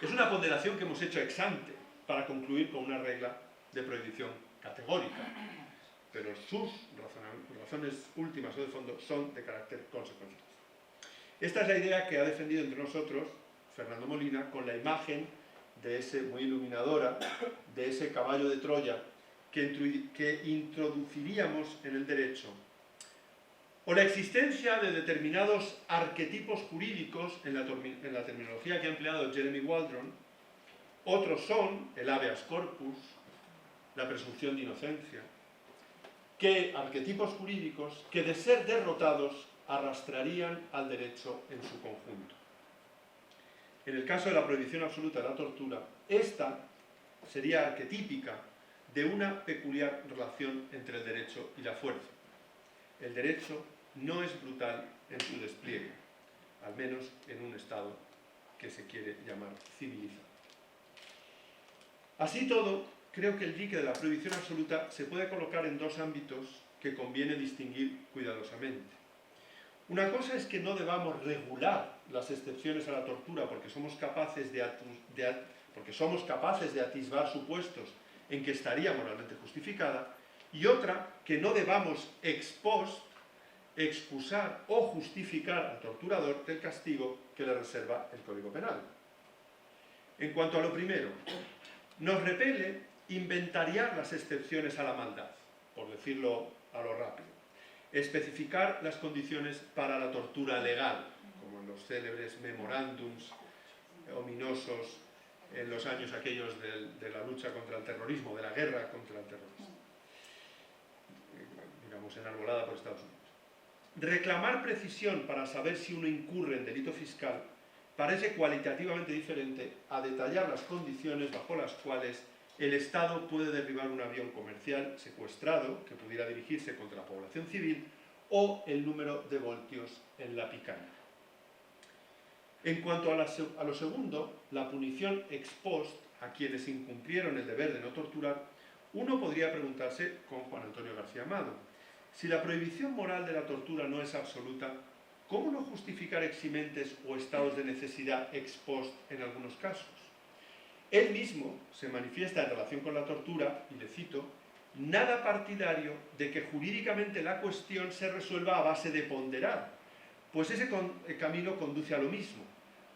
Speaker 2: Es una ponderación que hemos hecho ex ante para concluir con una regla de prohibición categórica, pero sus razones últimas o de fondo son de carácter consecuencial. Esta es la idea que ha defendido entre nosotros Fernando Molina con la imagen de ese, muy iluminadora, de ese caballo de Troya que introduciríamos en el derecho, o la existencia de determinados arquetipos jurídicos en la terminología que ha empleado Jeremy Waldron. Otros son el habeas corpus, la presunción de inocencia, que arquetipos jurídicos que de ser derrotados arrastrarían al derecho en su conjunto. En el caso de la prohibición absoluta de la tortura, esta sería arquetípica de una peculiar relación entre el derecho y la fuerza. El derecho no es brutal en su despliegue, al menos en un estado que se quiere llamar civilizado. Así todo, creo que el dique de la prohibición absoluta se puede colocar en dos ámbitos que conviene distinguir cuidadosamente. Una cosa es que no debamos regular las excepciones a la tortura porque somos capaces de porque somos capaces de atisbar supuestos en que estaría moralmente justificada, y otra, que no debamos ex post excusar o justificar al torturador del castigo que le reserva el Código Penal. En cuanto a lo primero, nos repele inventariar las excepciones a la maldad, por decirlo a lo rápido, especificar las condiciones para la tortura legal, como en los célebres memorándums ominosos en los años aquellos de la lucha contra el terrorismo, de la guerra contra el terrorismo, digamos, enarbolada por Estados Unidos. Reclamar precisión para saber si uno incurre en delito fiscal parece cualitativamente diferente a detallar las condiciones bajo las cuales el Estado puede derribar un avión comercial secuestrado que pudiera dirigirse contra la población civil o el número de voltios en la picana. En cuanto a lo segundo, la punición ex post a quienes incumplieron el deber de no torturar, uno podría preguntarse con Juan Antonio García Amado, si la prohibición moral de la tortura no es absoluta, ¿cómo no justificar eximentes o estados de necesidad ex post en algunos casos? Él mismo se manifiesta en relación con la tortura, y le cito, nada partidario de que jurídicamente la cuestión se resuelva a base de ponderar, pues ese camino conduce a lo mismo,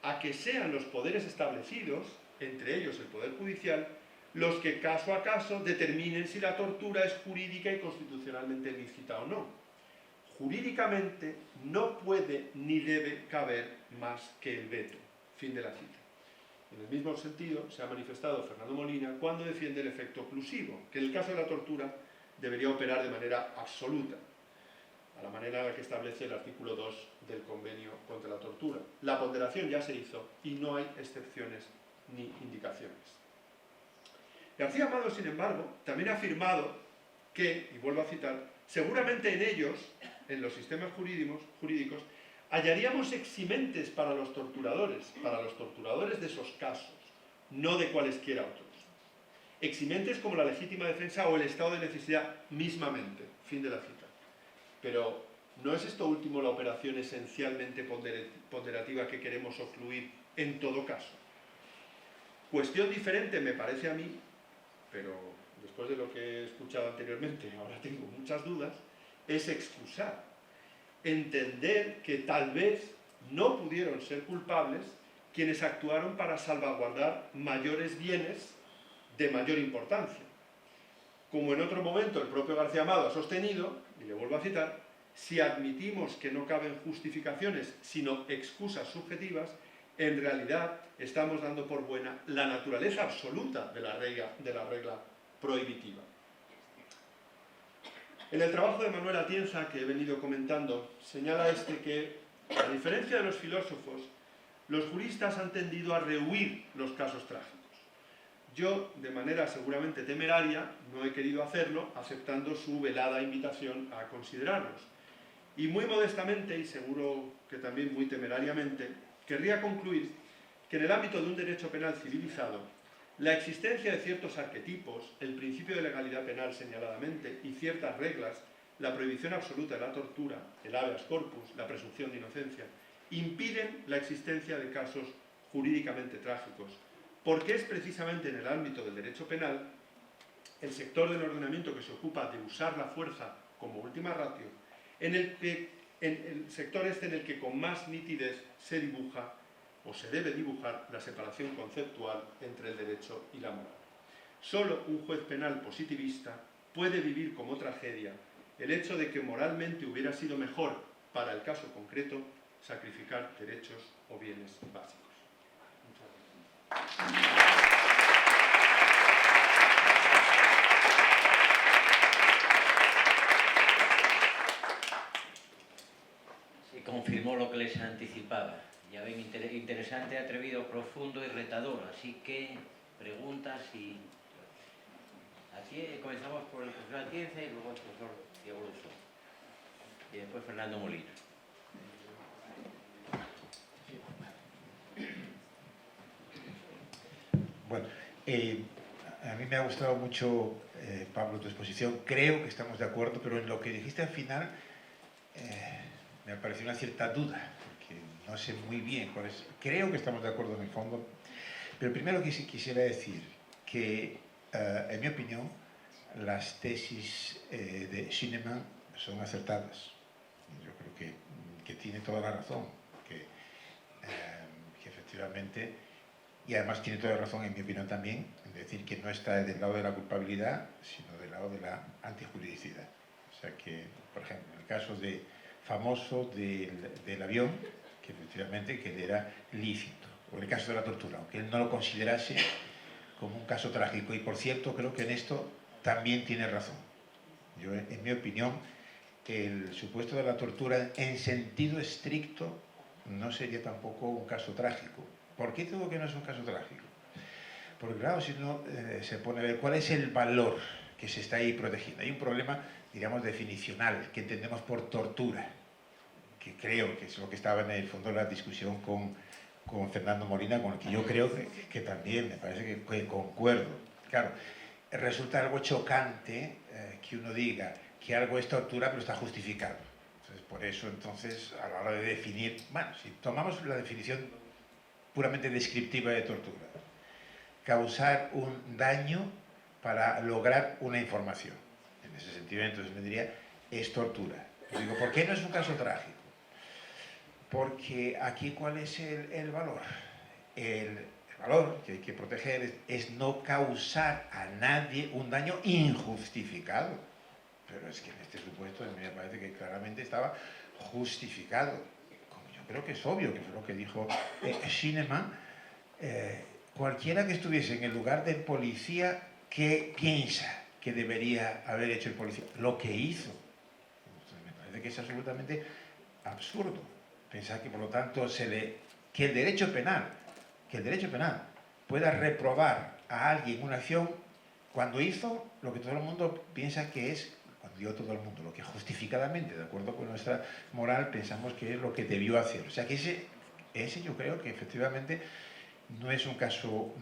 Speaker 2: a que sean los poderes establecidos, entre ellos el Poder Judicial, los que caso a caso determinen si la tortura es jurídica y constitucionalmente lícita o no. Jurídicamente no puede ni debe caber más que el veto. Fin de la cita. En el mismo sentido se ha manifestado Fernando Molina cuando defiende el efecto oclusivo, que en el caso de la tortura debería operar de manera absoluta, a la manera en la que establece el artículo 2 del Convenio contra la Tortura. La ponderación ya se hizo y no hay excepciones ni indicaciones. García Amado, sin embargo, también ha afirmado que, y vuelvo a citar, seguramente en ellos, en los sistemas jurídicos, hallaríamos eximentes para los torturadores de esos casos, no de cualesquiera otros. Eximentes como la legítima defensa o el estado de necesidad mismamente. Fin de la cita. Pero, ¿no es esto último la operación esencialmente ponderativa que queremos ocluir en todo caso? Cuestión diferente me parece a mí, pero después de lo que he escuchado anteriormente, ahora tengo muchas dudas, es excusar, entender que tal vez no pudieron ser culpables quienes actuaron para salvaguardar mayores bienes de mayor importancia. Como en otro momento el propio García Amado ha sostenido, y le vuelvo a citar, si admitimos que no caben justificaciones sino excusas subjetivas, en realidad estamos dando por buena la naturaleza absoluta de la regla prohibitiva. En el trabajo de Manuel Atienza, que he venido comentando, señala que, a diferencia de los filósofos, los juristas han tendido a rehuir los casos trágicos. Yo, de manera seguramente temeraria, no he querido hacerlo, aceptando su velada invitación a considerarlos. Y muy modestamente, y seguro que también muy temerariamente, querría concluir que en el ámbito de un derecho penal civilizado, la existencia de ciertos arquetipos, el principio de legalidad penal señaladamente y ciertas reglas, la prohibición absoluta de la tortura, el habeas corpus, la presunción de inocencia, impiden la existencia de casos jurídicamente trágicos, porque es precisamente en el ámbito del derecho penal el sector del ordenamiento que se ocupa de usar la fuerza como última ratio, en el sector en el que con más nitidez se dibuja o se debe dibujar la separación conceptual entre el derecho y la moral. Solo un juez penal positivista puede vivir como tragedia el hecho de que moralmente hubiera sido mejor, para el caso concreto, sacrificar derechos o bienes básicos. Muchas gracias.
Speaker 1: Se confirmó lo que les anticipaba. Ya ven, interesante, atrevido, profundo y retador. Así que, preguntas y... Aquí comenzamos por el profesor Atienza y luego el profesor Diego Luzón. Y después Fernando Molina.
Speaker 3: Bueno, a mí me ha gustado mucho, Pablo, tu exposición. Creo que estamos de acuerdo, pero en lo que dijiste al final me apareció una cierta duda, que no sé muy bien cuál es. Creo que estamos de acuerdo en el fondo, Pero primero quisiera decir que, en mi opinión, las tesis de Schienemann son acertadas. Yo creo que tiene toda la razón, que efectivamente, y además tiene toda la razón, en mi opinión también, en decir que no está del lado de la culpabilidad, sino del lado de la antijuridicidad. O sea que, por ejemplo, en el caso famoso del avión, que efectivamente que era lícito, o en el caso de la tortura, aunque él no lo considerase como un caso trágico. Y por cierto, creo que en esto también tiene razón. Yo, en mi opinión, el supuesto de la tortura en sentido estricto no sería tampoco un caso trágico. ¿Por qué digo que no es un caso trágico? Porque claro, si uno se pone a ver cuál es el valor que se está ahí protegiendo. Hay un problema, diríamos, definicional, que entendemos por tortura, que creo que es lo que estaba en el fondo de la discusión con Fernando Molina, con el que yo creo que también me parece que concuerdo. Claro, resulta algo chocante que uno diga que algo es tortura pero está justificado. Entonces, por eso, entonces, a la hora de definir, bueno, si tomamos la definición puramente descriptiva de tortura, causar un daño para lograr una información. En ese sentido, entonces me diría, es tortura. Yo digo, ¿por qué no es un caso trágico? Porque aquí, ¿cuál es el valor? El valor que hay que proteger es no causar a nadie un daño injustificado. Pero es que en este supuesto me parece que claramente estaba justificado. Como yo creo que es obvio, que fue lo que dijo Schienemann, cualquiera que estuviese en el lugar del policía, ¿qué piensa que debería haber hecho el policía? Lo que hizo. Entonces, me parece que es absolutamente absurdo pensar que, por lo tanto, que el derecho penal pueda reprobar a alguien una acción cuando hizo lo que todo el mundo piensa que es, cuando digo todo el mundo, lo que justificadamente, de acuerdo con nuestra moral, pensamos que es lo que debió hacer. O sea que ese yo creo que efectivamente no es un caso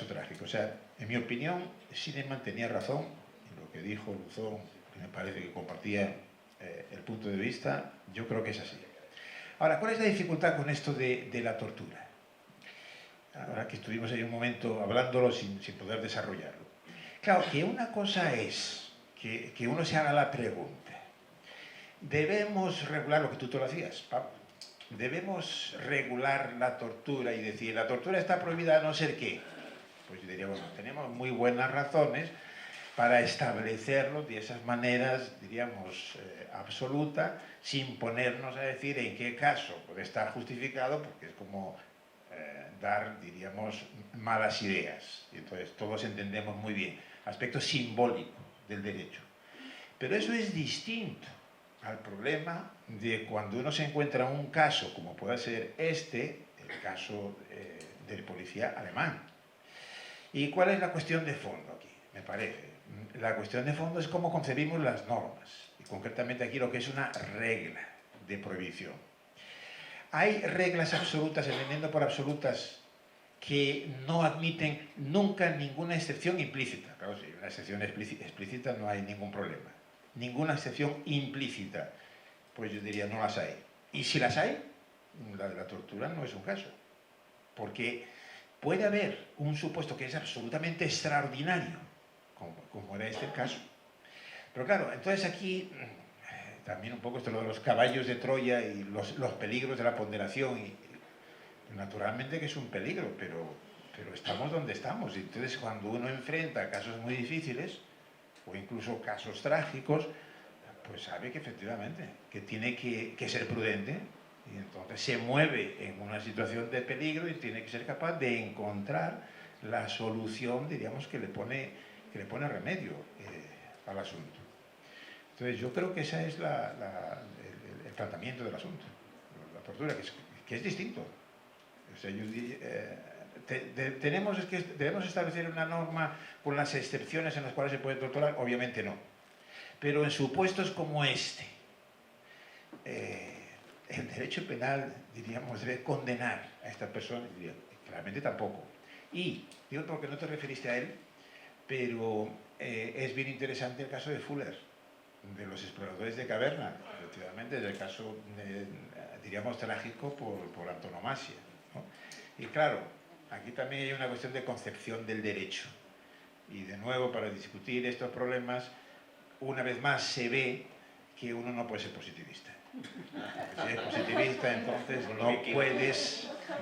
Speaker 3: trágico. O sea, en mi opinión, Schienemann tenía razón en lo que dijo Luzón, que me parece que compartía el punto de vista. Yo creo que es así. Ahora, ¿cuál es la dificultad con esto de la tortura? Ahora que estuvimos ahí un momento hablándolo sin poder desarrollarlo. Claro, que una cosa es que uno se haga la pregunta. Debemos regular lo que tú te lo hacías, Pablo. Debemos regular la tortura y decir, la tortura está prohibida a no ser qué. Pues yo diría, bueno, tenemos muy buenas razones para establecerlo de esas maneras, diríamos, absoluta, sin ponernos a decir en qué caso puede estar justificado, porque es como dar, diríamos, malas ideas. Y entonces todos entendemos muy bien, aspecto simbólico del derecho. Pero eso es distinto al problema de cuando uno se encuentra en un caso, como puede ser el caso del policía alemán. ¿Y cuál es la cuestión de fondo aquí? Me parece. La cuestión de fondo es cómo concebimos las normas, y concretamente aquí lo que es una regla de prohibición. Hay reglas absolutas, entendiendo por absolutas, que no admiten nunca ninguna excepción implícita. Claro, si hay una excepción explícita no hay ningún problema. Ninguna excepción implícita, pues yo diría no las hay. Y si las hay, la de la tortura no es un caso. Porque puede haber un supuesto que es absolutamente extraordinario, como era este el caso. Pero claro, entonces aquí también un poco esto de los caballos de Troya y los peligros de la ponderación. Y naturalmente que es un peligro, pero estamos donde estamos. Y entonces cuando uno enfrenta casos muy difíciles, o incluso casos trágicos, pues sabe que efectivamente que tiene que ser prudente, y entonces se mueve en una situación de peligro y tiene que ser capaz de encontrar la solución, diríamos, que le pone remedio al asunto. Entonces yo creo que ese es el planteamiento del asunto, la tortura, que es distinto. O sea, yo diría, debemos establecer una norma con las excepciones en las cuales se puede torturar, obviamente no. Pero en supuestos como este, el derecho penal, diríamos, debe condenar a esta persona, diría, claramente tampoco. Y, digo porque no te referiste a él, pero es bien interesante el caso de Fuller, de los exploradores de caverna, efectivamente, del caso, diríamos, trágico por antonomasia, ¿no? Y claro, aquí también hay una cuestión de concepción del derecho. Y de nuevo, para discutir estos problemas, una vez más se ve que uno no puede ser positivista. Si eres positivista, entonces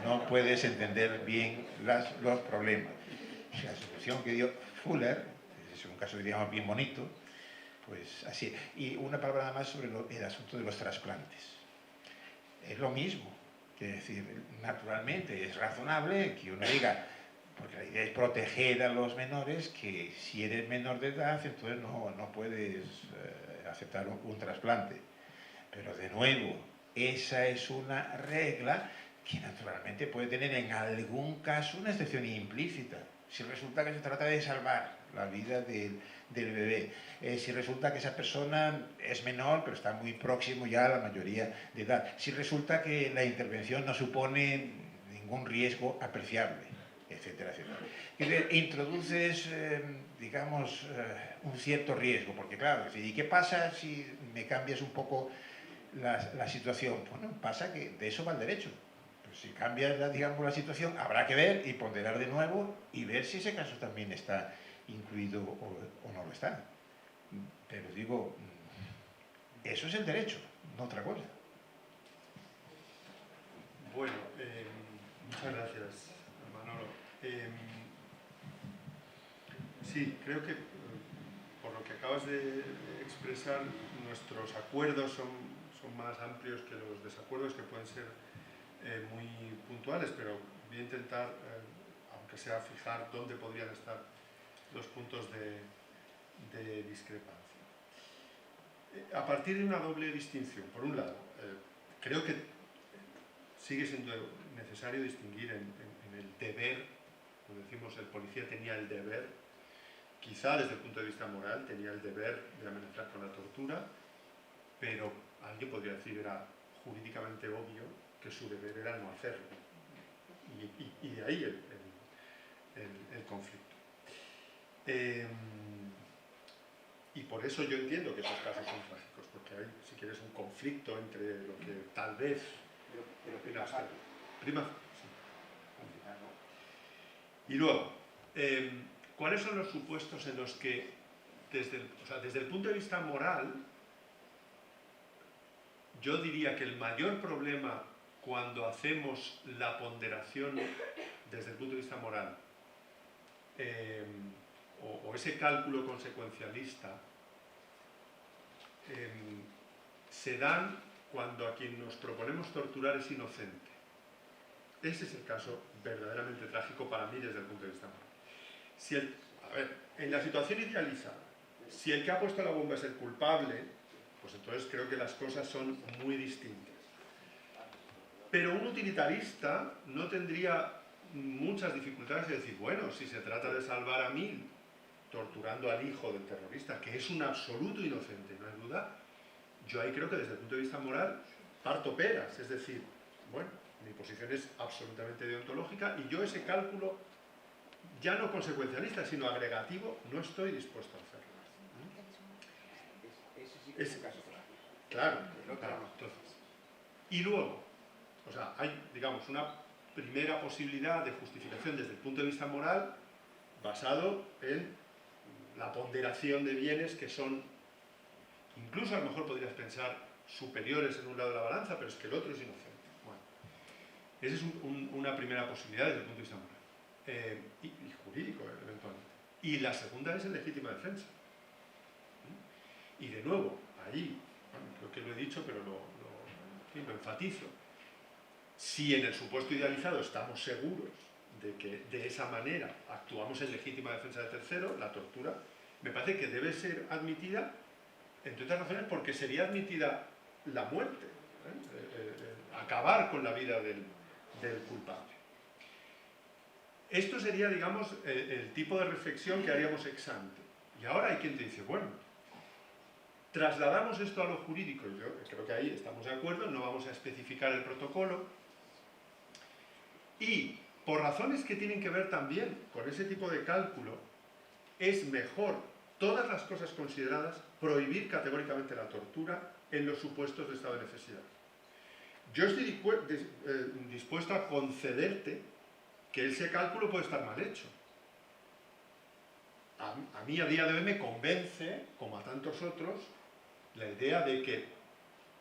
Speaker 3: no puedes entender bien los problemas. La solución que dio Fuller, es un caso, digamos, bien bonito, pues así. Y una palabra nada más sobre el asunto de los trasplantes. Es lo mismo, es decir, naturalmente es razonable que uno diga, porque la idea es proteger a los menores, que si eres menor de edad, entonces no puedes aceptar un trasplante. Pero de nuevo, esa es una regla que naturalmente puede tener en algún caso una excepción implícita. Si resulta que se trata de salvar la vida del bebé, si resulta que esa persona es menor pero está muy próximo ya a la mayoría de edad, si resulta que la intervención no supone ningún riesgo apreciable, etcétera, etcétera. Introduces, digamos, un cierto riesgo, porque claro, ¿y qué pasa si me cambias un poco la situación? Bueno, pasa que de eso va el derecho. Pues si cambias, digamos, la situación, habrá que ver y ponderar de nuevo y ver si ese caso también está incluido o no lo está. Pero digo, eso es el derecho, no otra cosa.
Speaker 2: Bueno, muchas gracias, Manolo. Sí, creo que por lo que acabas de expresar, nuestros acuerdos son más amplios que los desacuerdos, que pueden ser muy puntuales, pero voy a intentar, aunque sea, fijar dónde podrían estar los puntos de discrepancia. A partir de una doble distinción, por un lado, creo que sigue siendo necesario distinguir en el deber, como decimos, el policía tenía el deber, quizá desde el punto de vista moral tenía el deber de amenazar con la tortura, pero alguien podría decir era jurídicamente obvio que su deber era no hacerlo. Y de ahí el conflicto. Y por eso yo entiendo que esos casos son trágicos, porque hay, si quieres, un conflicto entre lo que tal vez... Prima, sí. Y luego, ¿cuáles son los supuestos en los que, desde el punto de vista moral, yo diría que el mayor problema cuando hacemos la ponderación desde el punto de vista moral, o ese cálculo consecuencialista, se dan cuando a quien nos proponemos torturar es inocente. Ese es el caso verdaderamente trágico para mí desde el punto de vista moral. A ver, en la situación idealizada, si el que ha puesto la bomba es el culpable, pues entonces creo que las cosas son muy distintas. Pero un utilitarista no tendría muchas dificultades de decir, bueno, si se trata de salvar a 1000 torturando al hijo del terrorista, que es un absoluto inocente, no hay duda, yo ahí creo que desde el punto de vista moral parto peras, es decir, bueno, mi posición es absolutamente deontológica y yo ese cálculo, ya no consecuencialista, sino agregativo, no estoy dispuesto a hacerlo.
Speaker 3: Ese sí que es un caso
Speaker 2: claro, entonces. Y luego, o sea, hay, digamos, una primera posibilidad de justificación desde el punto de vista moral basado en la ponderación de bienes que son, incluso a lo mejor podrías pensar, superiores en un lado de la balanza, pero es que el otro es inocente. Bueno, esa es una primera posibilidad desde el punto de vista moral. Y jurídico, eventualmente. Y la segunda es en legítima defensa. Y de nuevo, ahí, bueno, creo que lo he dicho, pero lo enfatizo. Si en el supuesto idealizado estamos seguros de que de esa manera actuamos en legítima defensa de tercero, la tortura, me parece que debe ser admitida, entre otras razones, porque sería admitida la muerte, acabar con la vida del culpable. Esto sería, digamos, el tipo de reflexión que haríamos ex ante. Y ahora hay quien te dice, bueno, trasladamos esto a lo jurídico, y yo creo que ahí estamos de acuerdo, no vamos a especificar el protocolo, y por razones que tienen que ver también con ese tipo de cálculo, es mejor, todas las cosas consideradas, prohibir categóricamente la tortura en los supuestos de estado de necesidad. Yo estoy dispuesto a concederte que ese cálculo puede estar mal hecho. A mí a día de hoy me convence, como a tantos otros, la idea de que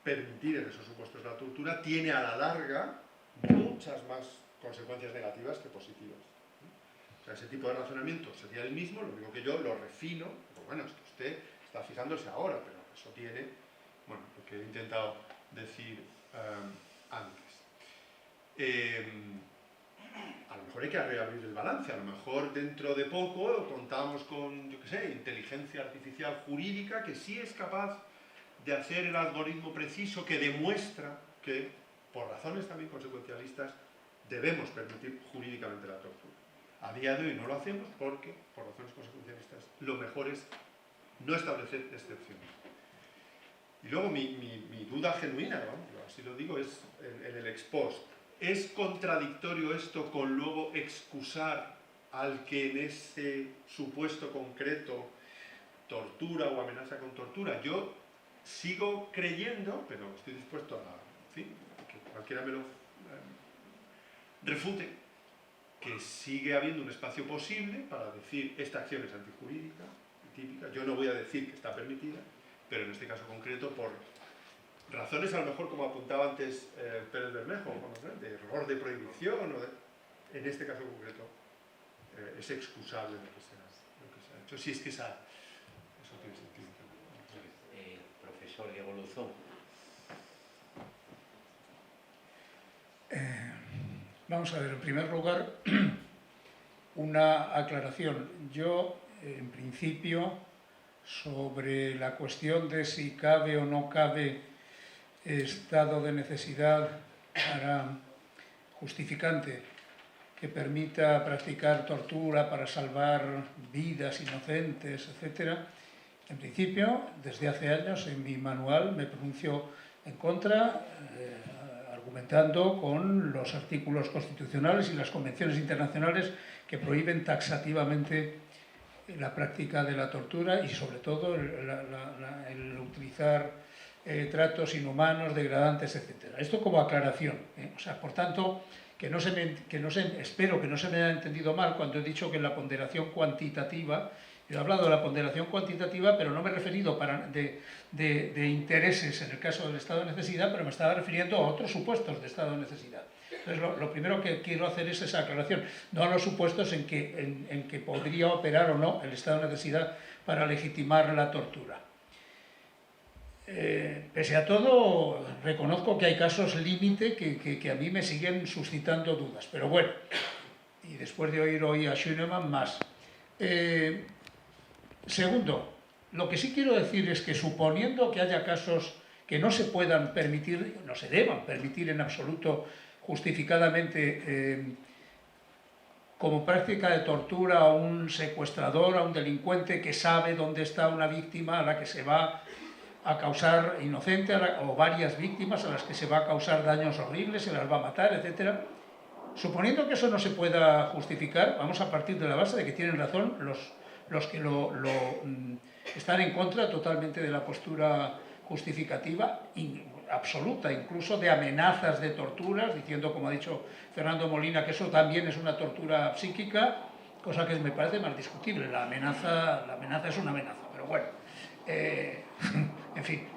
Speaker 2: permitir en esos supuestos la tortura tiene a la larga muchas más consecuencias negativas que positivas. O sea, ese tipo de razonamiento sería el mismo, lo único que yo lo refino, pues bueno, es que usted está fijándose ahora, pero eso tiene, bueno, lo que he intentado decir antes. A lo mejor hay que reabrir el balance, a lo mejor dentro de poco contamos con, yo qué sé, inteligencia artificial jurídica que sí es capaz de hacer el algoritmo preciso que demuestra que, por razones también consecuencialistas, debemos permitir jurídicamente la tortura. A día de hoy no lo hacemos porque, por razones consecuencialistas, lo mejor es no establecer excepciones. Y luego mi duda genuina, ¿no? Así lo digo, es en el ex post. ¿Es contradictorio esto con luego excusar al que en ese supuesto concreto tortura o amenaza con tortura? Yo sigo creyendo, pero estoy dispuesto a, en fin, que cualquiera me lo refute, que sigue habiendo un espacio posible para decir esta acción es antijurídica, típica. Yo no voy a decir que está permitida, pero en este caso concreto por razones a lo mejor, como apuntaba antes Pérez Bermejo, de error de prohibición, en este caso concreto es excusable lo que se ha hecho, si es que eso tiene sentido.
Speaker 1: Profesor Diego Luzón.
Speaker 4: Vamos a ver, en primer lugar, una aclaración. Yo, en principio, sobre la cuestión de si cabe o no cabe estado de necesidad para justificante que permita practicar tortura para salvar vidas inocentes, etc. En principio, desde hace años, en mi manual me pronuncio en contra, argumentando con los artículos constitucionales y las convenciones internacionales que prohíben taxativamente la práctica de la tortura y, sobre todo, el utilizar tratos inhumanos, degradantes, etc. Esto como aclaración. O sea, por tanto, espero que no se me haya entendido mal cuando he dicho que la ponderación cuantitativa, he hablado de la ponderación cuantitativa, pero no me he referido de intereses en el caso del estado de necesidad, pero me estaba refiriendo a otros supuestos de estado de necesidad. Entonces, lo primero que quiero hacer es esa aclaración, no a los supuestos en que podría operar o no el estado de necesidad para legitimar la tortura. Pese a todo, reconozco que hay casos límite que a mí me siguen suscitando dudas, pero bueno, y después de oír hoy a Schoenemann más. Segundo, lo que sí quiero decir es que suponiendo que haya casos que no se puedan permitir, no se deban permitir en absoluto justificadamente como práctica de tortura a un secuestrador, a un delincuente que sabe dónde está una víctima a la que se va a causar inocente, o varias víctimas a las que se va a causar daños horribles, se las va a matar, etc. Suponiendo que eso no se pueda justificar, vamos a partir de la base de que tienen razón los que están en contra totalmente de la postura justificativa absoluta, incluso de amenazas de torturas, diciendo, como ha dicho Fernando Molina, que eso también es una tortura psíquica, cosa que me parece más discutible. La amenaza es una amenaza, pero bueno, en fin,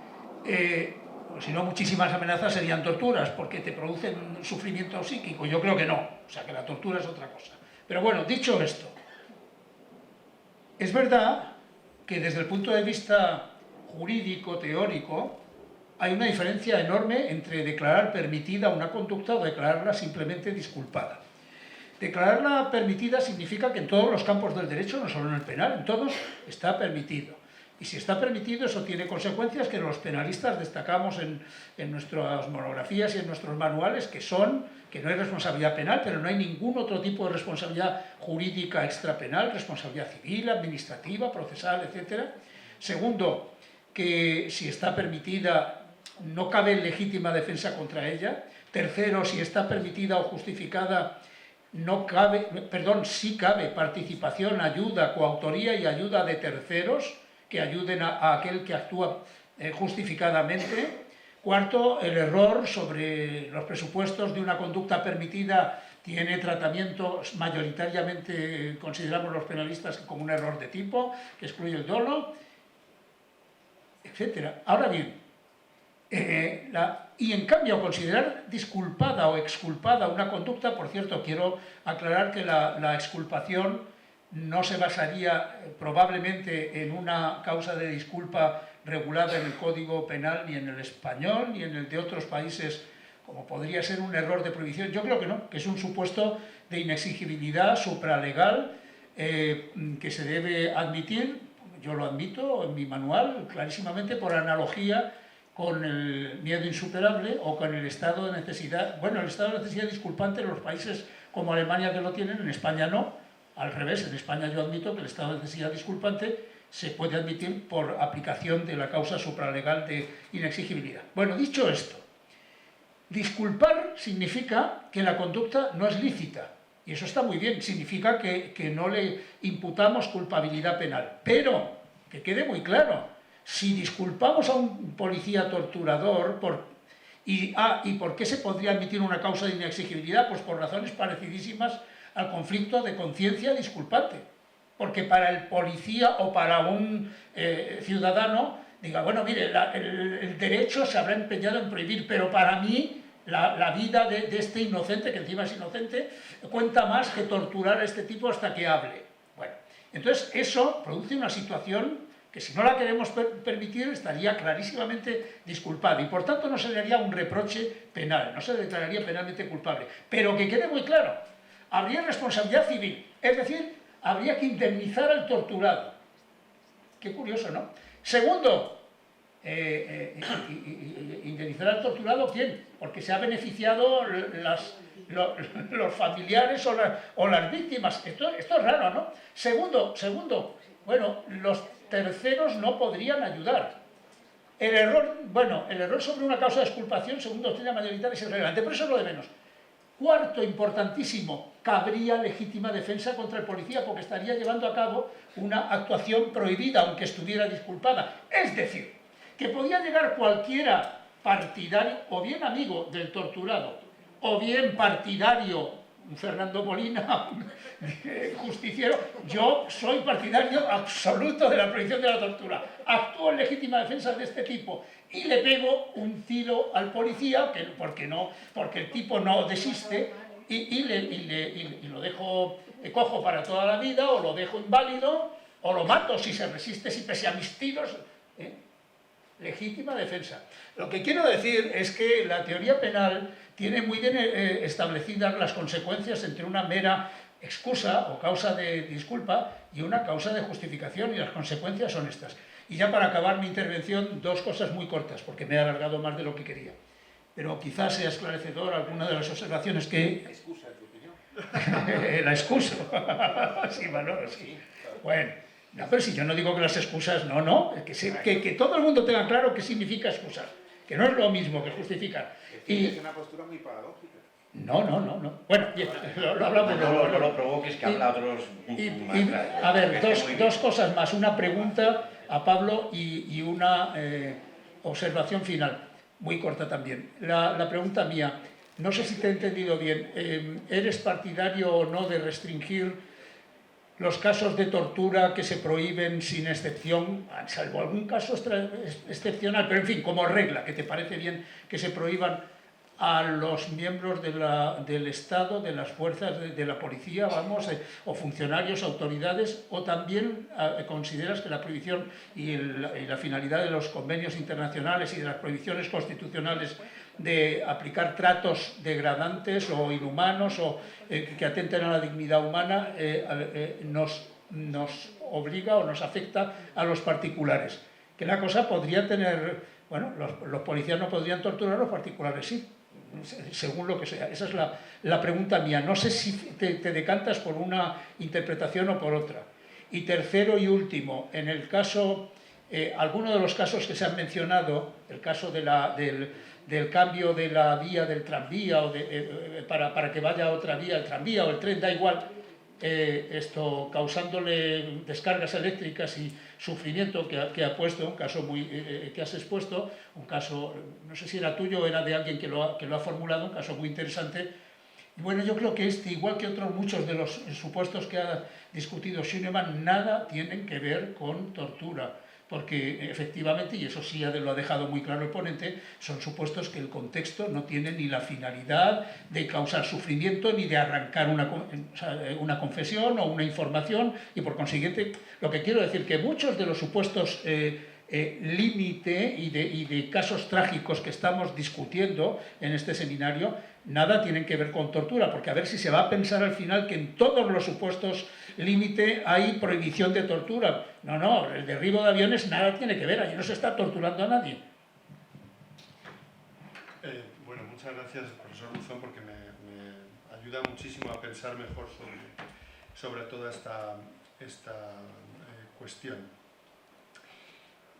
Speaker 4: si no, muchísimas amenazas serían torturas porque te producen sufrimiento psíquico. Yo creo que no, o sea que la tortura es otra cosa. Pero bueno, dicho esto, es verdad que desde el punto de vista jurídico, teórico, hay una diferencia enorme entre declarar permitida una conducta o declararla simplemente disculpada. Declararla permitida significa que en todos los campos del derecho, no solo en el penal, en todos está permitido. Y si está permitido, eso tiene consecuencias que los penalistas destacamos en nuestras monografías y en nuestros manuales, que no hay responsabilidad penal, pero no hay ningún otro tipo de responsabilidad jurídica extrapenal, responsabilidad civil, administrativa, procesal, etc. Segundo, que si está permitida, no cabe legítima defensa contra ella. Tercero, si está permitida o justificada, sí cabe participación, ayuda, coautoría y ayuda de terceros que ayuden a aquel que actúa justificadamente. Cuarto, el error sobre los presupuestos de una conducta permitida tiene tratamiento mayoritariamente, consideramos los penalistas, como un error de tipo, que excluye el dolo, etc. Ahora bien, y en cambio considerar disculpada o exculpada una conducta, por cierto, quiero aclarar que la exculpación no se basaría probablemente en una causa de disculpa regulada en el Código Penal, ni en el español, ni en el de otros países, como podría ser un error de prohibición. Yo creo que no, que es un supuesto de inexigibilidad supralegal que se debe admitir. Yo lo admito en mi manual clarísimamente por analogía con el miedo insuperable o con el estado de necesidad. Bueno, el estado de necesidad disculpante en los países como Alemania que lo tienen, en España no. Al revés, en España yo admito que el estado de necesidad disculpante se puede admitir por aplicación de la causa supralegal de inexigibilidad. Bueno, dicho esto, disculpar significa que la conducta no es lícita. Y eso está muy bien, significa que no le imputamos culpabilidad penal. Pero, que quede muy claro, si disculpamos a un policía torturador, ¿y por qué se podría admitir una causa de inexigibilidad? Pues por razones parecidísimas al conflicto de conciencia disculpante. Porque para el policía o para un ciudadano, diga, bueno, mire, el derecho se habrá empeñado en prohibir, pero para mí la vida de este inocente, que encima es inocente, cuenta más que torturar a este tipo hasta que hable. Bueno, entonces eso produce una situación que si no la queremos permitir estaría clarísimamente disculpada y por tanto no se le haría un reproche penal, no se le declararía penalmente culpable. Pero que quede muy claro, habría responsabilidad civil, es decir, habría que indemnizar al torturado. Qué curioso, ¿no? Segundo, indemnizar al torturado, ¿quién? Porque se ha beneficiado los familiares o las víctimas. Esto es raro, ¿no? Segundo, bueno, los terceros no podrían ayudar. El error sobre una causa de exculpación, según doctrina mayoritaria, es irrelevante, pero eso es lo de menos. Cuarto, importantísimo, cabría legítima defensa contra el policía porque estaría llevando a cabo una actuación prohibida, aunque estuviera disculpada. Es decir, que podía llegar cualquiera partidario, o bien amigo del torturado, o bien partidario, Fernando Molina, justiciero. Yo soy partidario absoluto de la prohibición de la tortura. Actúo en legítima defensa de este tipo y le pego un tiro al policía, porque el tipo no desiste, y lo dejo cojo para toda la vida, o lo dejo inválido, o lo mato si se resiste, si pese a mis tiros. Legítima defensa. Lo que quiero decir es que la teoría penal tiene muy bien establecidas las consecuencias entre una mera excusa o causa de disculpa y una causa de justificación, y las consecuencias son estas. Y ya para acabar mi intervención, dos cosas muy cortas, porque me he alargado más de lo que quería. Pero quizás sea esclarecedor alguna de las observaciones que...
Speaker 3: ¿Excusa tu opinión?
Speaker 4: La excusa. Sí, Manolo, sí. Bueno, no, pero si yo no digo que las excusas, no, que todo el mundo tenga claro qué significa excusar, que no es lo mismo que justificar.
Speaker 3: Es una postura muy paradójica.
Speaker 4: No. Bueno, lo hablamos.
Speaker 1: No lo provoques, que habla otros...
Speaker 4: A ver, dos cosas más. Una pregunta a Pablo y una observación final, muy corta también. La pregunta mía, no sé si te he entendido bien, ¿eres partidario o no de restringir los casos de tortura que se prohíben sin excepción, salvo algún caso excepcional, pero en fin, como regla, que te parece bien que se prohíban a los miembros del Estado, de las fuerzas de la policía, o funcionarios, autoridades, o también consideras que la prohibición y la finalidad de los convenios internacionales y de las prohibiciones constitucionales de aplicar tratos degradantes o inhumanos o que atenten a la dignidad humana nos obliga o nos afecta a los particulares. Que la cosa podría tener... Bueno, los policías no podrían torturar, los particulares sí, según lo que sea. Esa es la pregunta mía. No sé si te decantas por una interpretación o por otra. Y tercero y último, en el caso... alguno de los casos que se han mencionado, el caso del cambio de la vía del tranvía o para que vaya a otra vía, el tranvía o el tren, da igual, causándole descargas eléctricas y sufrimiento que ha puesto, un caso que has expuesto, un caso, no sé si era tuyo o era de alguien que lo ha formulado, un caso muy interesante. Y bueno, yo creo que igual que otros muchos de los supuestos que ha discutido Schünemann, nada tienen que ver con tortura, porque efectivamente, y eso sí lo ha dejado muy claro el ponente, son supuestos que el contexto no tiene ni la finalidad de causar sufrimiento ni de arrancar una confesión o una información, y por consiguiente, lo que quiero decir que muchos de los supuestos límite y de casos trágicos que estamos discutiendo en este seminario, nada tienen que ver con tortura, porque a ver si se va a pensar al final que en todos los supuestos límite hay prohibición de tortura. No, el derribo de aviones nada tiene que ver, allí no se está torturando a nadie.
Speaker 2: Bueno, muchas gracias, profesor Luzón, porque me ayuda muchísimo a pensar mejor sobre toda esta cuestión.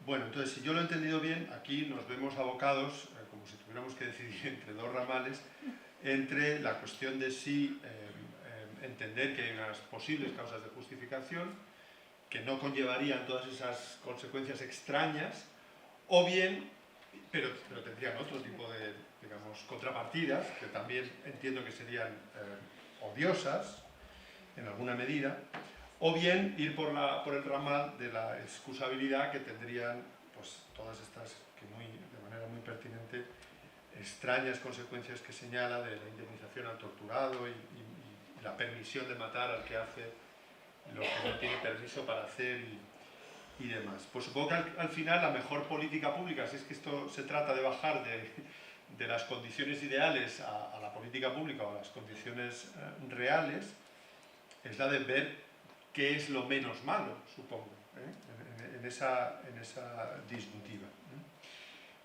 Speaker 2: Bueno, entonces, si yo lo he entendido bien, aquí nos vemos abocados, como si tuviéramos que decidir entre dos ramales, entre la cuestión de si entender que hay unas posibles causas de justificación que no conllevarían todas esas consecuencias extrañas, o bien, pero tendrían otro tipo de, digamos, contrapartidas, que también entiendo que serían odiosas, en alguna medida, o bien ir por el ramal de la excusabilidad que tendrían pues, todas estas, de manera muy pertinente, extrañas consecuencias que señala de la indemnización al torturado y la permisión de matar al que hace lo que no tiene permiso para hacer y demás. Pues supongo que al final la mejor política pública, si es que esto se trata de bajar de las condiciones ideales a la política pública o a las condiciones reales, es la de ver qué es lo menos malo, supongo, en esa disyuntiva.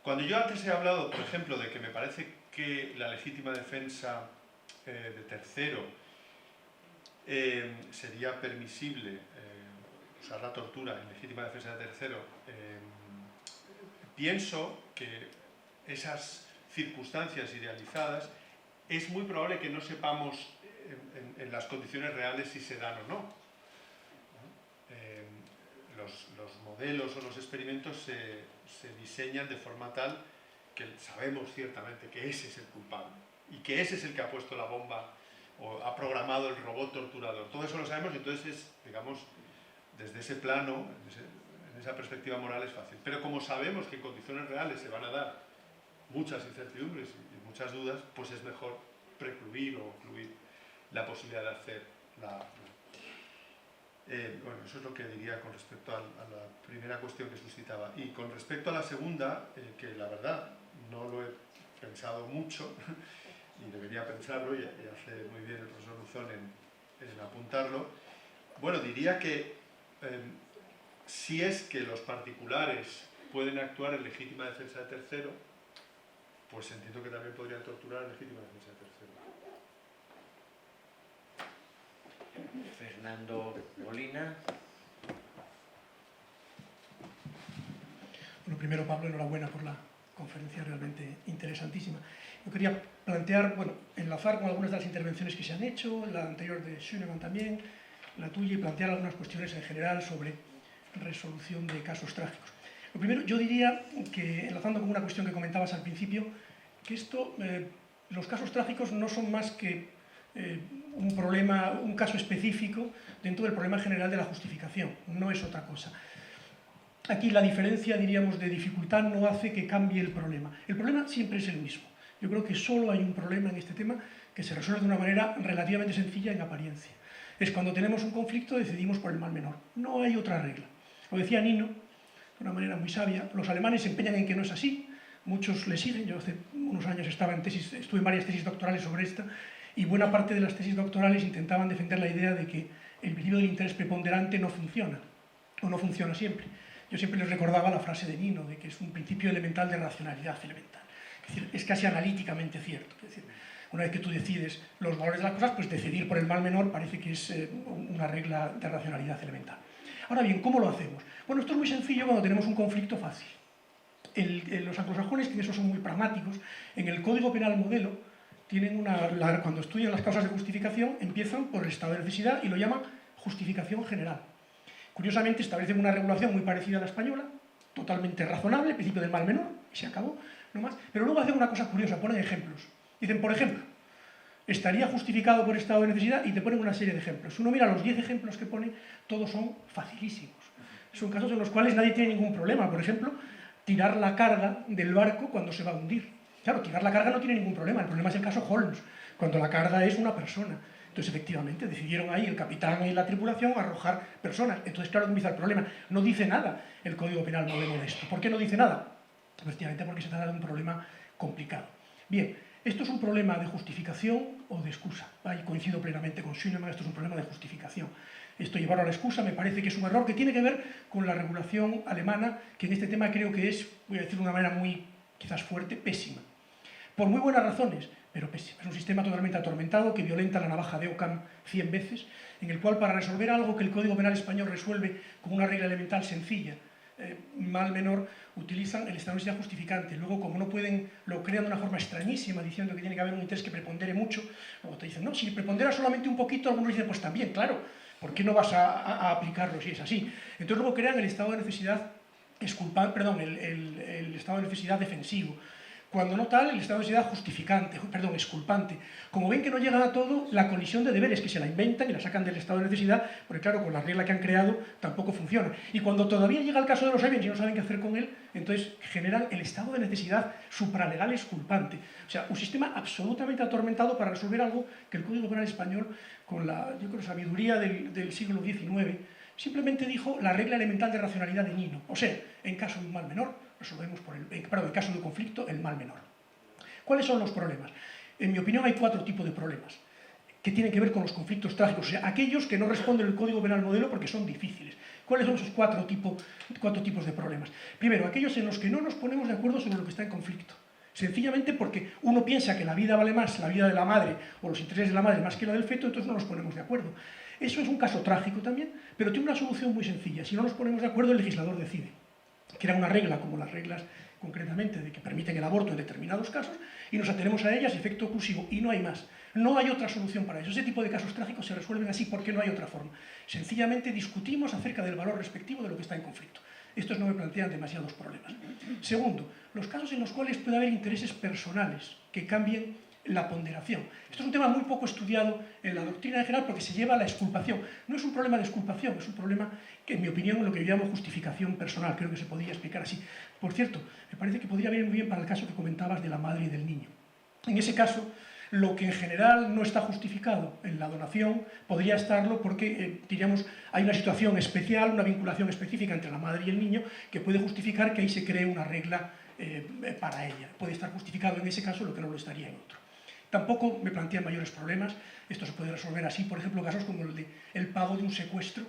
Speaker 2: Cuando yo antes he hablado, por ejemplo, de que me parece que la legítima defensa de tercero sería permisible usar la tortura en legítima defensa de tercero, pienso que esas circunstancias idealizadas es muy probable que no sepamos en las condiciones reales si se dan o no. Los modelos o los experimentos se diseñan de forma tal que sabemos ciertamente que ese es el culpable y que ese es el que ha puesto la bomba o ha programado el robot torturador. Todo eso lo sabemos y entonces, digamos, desde ese plano, en esa perspectiva moral es fácil. Pero como sabemos que en condiciones reales se van a dar muchas incertidumbres y muchas dudas, pues es mejor precluir o ocluir la posibilidad de hacer bueno, eso es lo que diría con respecto a la primera cuestión que suscitaba. Y con respecto a la segunda, que la verdad no lo he pensado mucho, y debería pensarlo, y hace muy bien el profesor Luzón en apuntarlo, bueno, diría que si es que los particulares pueden actuar en legítima defensa de tercero, pues entiendo que también podrían torturar en legítima defensa de tercero.
Speaker 1: Fernando Molina.
Speaker 5: Bueno, primero, Pablo, enhorabuena por la conferencia realmente interesantísima. Yo quería plantear, bueno, enlazar con algunas de las intervenciones que se han hecho, la anterior de Schünemann también, la tuya, y plantear algunas cuestiones en general sobre resolución de casos trágicos. Lo primero, yo diría que, enlazando con una cuestión que comentabas al principio, que los casos trágicos no son más que un caso específico dentro del problema general de la justificación, no es otra cosa. Aquí la diferencia, diríamos, de dificultad no hace que cambie el problema. El problema siempre es el mismo. Yo creo que solo hay un problema en este tema que se resuelve de una manera relativamente sencilla en apariencia. Es cuando tenemos un conflicto decidimos por el mal menor. No hay otra regla. Lo decía Nino, de una manera muy sabia, los alemanes se empeñan en que no es así, muchos le siguen. Yo hace unos años estuve en varias tesis doctorales sobre esta, y buena parte de las tesis doctorales intentaban defender la idea de que el principio del interés preponderante no funciona, o no funciona siempre. Yo siempre les recordaba la frase de Nino, de que es un principio elemental de racionalidad elemental. Es decir, es casi analíticamente cierto. Es decir, una vez que tú decides los valores de las cosas, pues decidir por el mal menor parece que es una regla de racionalidad elemental. Ahora bien, ¿cómo lo hacemos? Bueno, esto es muy sencillo cuando tenemos un conflicto fácil. Los anglosajones, que en eso son muy pragmáticos, en el Código Penal modelo, cuando estudian las causas de justificación, empiezan por el estado de necesidad y lo llaman justificación general. Curiosamente, establecen una regulación muy parecida a la española, totalmente razonable, el principio del mal menor, y se acabó, no más. Pero luego hacen una cosa curiosa, ponen ejemplos. Dicen, por ejemplo, estaría justificado por estado de necesidad, y te ponen una serie de ejemplos. Si uno mira los 10 ejemplos que pone, todos son facilísimos. Son casos en los cuales nadie tiene ningún problema. Por ejemplo, tirar la carga del barco cuando se va a hundir. Claro, tirar la carga no tiene ningún problema. El problema es el caso Holmes, cuando la carga es una persona. Entonces, efectivamente, decidieron ahí el capitán y la tripulación arrojar personas. Entonces, claro, empieza el problema. No dice nada el Código Penal modelo de esto. ¿Por qué no dice nada? Efectivamente, porque se trata de un problema complicado. Bien, esto es un problema de justificación o de excusa. Ahí coincido plenamente con Schünemann, esto es un problema de justificación. Esto llevarlo a la excusa me parece que es un error que tiene que ver con la regulación alemana, que en este tema creo que es, voy a decir de una manera muy, quizás fuerte, pésima. Por muy buenas razones, pero pésima. Es un sistema totalmente atormentado que violenta la navaja de Occam 100 veces, en el cual para resolver algo que el Código Penal español resuelve con una regla elemental sencilla, mal menor, utilizan el estado de necesidad justificante. Luego, como no pueden, lo crean de una forma extrañísima, diciendo que tiene que haber un interés que prepondere mucho. Luego te dicen, no, si prepondera solamente un poquito, algunos dicen, pues también, claro, ¿por qué no vas a aplicarlo si es así? Entonces luego crean el estado de necesidad el estado de necesidad defensivo. Cuando no tal, el estado de necesidad exculpante. Como ven que no llegan a todo, la colisión de deberes, que se la inventan y la sacan del estado de necesidad, porque claro, con la regla que han creado tampoco funciona. Y cuando todavía llega el caso de los Evans y no saben qué hacer con él, entonces generan el estado de necesidad supralegal exculpante. O sea, un sistema absolutamente atormentado para resolver algo que el Código Penal español, con la, yo creo, sabiduría del siglo XIX, simplemente dijo la regla elemental de racionalidad de Nino. O sea, en caso de un mal menor, resolvemos en caso de conflicto, el mal menor. ¿Cuáles son los problemas? En mi opinión hay 4 tipos de problemas que tienen que ver con los conflictos trágicos, o sea, aquellos que no responden al Código Penal modelo porque son difíciles. ¿Cuáles son esos 4 tipos de problemas? Primero, aquellos en los que no nos ponemos de acuerdo sobre lo que está en conflicto. Sencillamente porque uno piensa que la vida vale más, la vida de la madre o los intereses de la madre más que la del feto, entonces no nos ponemos de acuerdo. Eso es un caso trágico también, pero tiene una solución muy sencilla. Si no nos ponemos de acuerdo, el legislador decide. Crea una regla, como las reglas concretamente de que permiten el aborto en determinados casos, y nos atenemos a ellas, efecto oclusivo, y no hay más. No hay otra solución para eso. Ese tipo de casos trágicos se resuelven así porque no hay otra forma. Sencillamente discutimos acerca del valor respectivo de lo que está en conflicto. Estos no me plantean demasiados problemas. Segundo, los casos en los cuales puede haber intereses personales que cambien la ponderación. Esto es un tema muy poco estudiado en la doctrina en general porque se lleva a la exculpación. No es un problema de exculpación, es un problema que, en mi opinión, es lo que yo llamo justificación personal. Creo que se podría explicar así. Por cierto, me parece que podría venir muy bien para el caso que comentabas de la madre y del niño. En ese caso, lo que en general no está justificado en la donación podría estarlo porque, diríamos, hay una situación especial, una vinculación específica entre la madre y el niño que puede justificar que ahí se cree una regla para ella. Puede estar justificado en ese caso lo que no lo estaría en otro. Tampoco me plantean mayores problemas. Esto se puede resolver así, por ejemplo, casos como el pago de un secuestro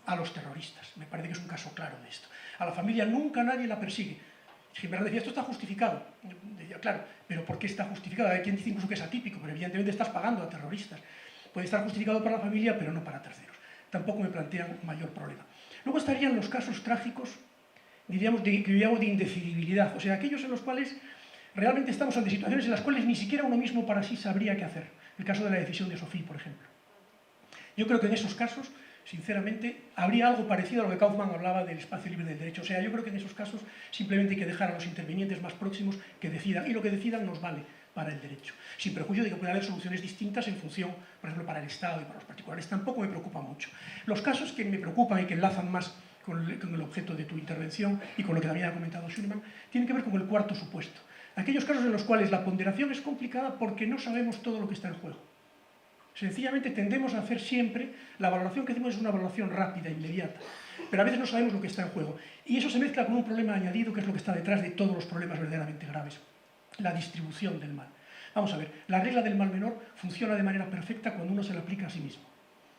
Speaker 5: a los terroristas. Me parece que es un caso claro de esto. A la familia nunca nadie la persigue. Gimbert decía, esto está justificado. Decía, claro, pero ¿por qué está justificado? Hay quien dice incluso que es atípico, pero evidentemente estás pagando a terroristas. Puede estar justificado para la familia, pero no para terceros. Tampoco me plantean mayor problema. Luego estarían los casos trágicos, diríamos, que yo llamo de indecidibilidad. O sea, aquellos en los cuales realmente estamos ante situaciones en las cuales ni siquiera uno mismo para sí sabría qué hacer. El caso de la decisión de Sophie, por ejemplo. Yo creo que en esos casos, sinceramente, habría algo parecido a lo que Kaufmann hablaba del espacio libre del derecho. O sea, yo creo que en esos casos simplemente hay que dejar a los intervinientes más próximos que decidan, y lo que decidan nos vale para el derecho. Sin perjuicio de que pueda haber soluciones distintas en función, por ejemplo, para el Estado y para los particulares. Tampoco me preocupa mucho. Los casos que me preocupan y que enlazan más con el objeto de tu intervención y con lo que también ha comentado Schünemann, tienen que ver con el cuarto supuesto. Aquellos casos en los cuales la ponderación es complicada porque no sabemos todo lo que está en juego. Sencillamente tendemos a hacer siempre, la valoración que hacemos es una valoración rápida, inmediata, pero a veces no sabemos lo que está en juego. Y eso se mezcla con un problema añadido que es lo que está detrás de todos los problemas verdaderamente graves, la distribución del mal. Vamos a ver, la regla del mal menor funciona de manera perfecta cuando uno se la aplica a sí mismo.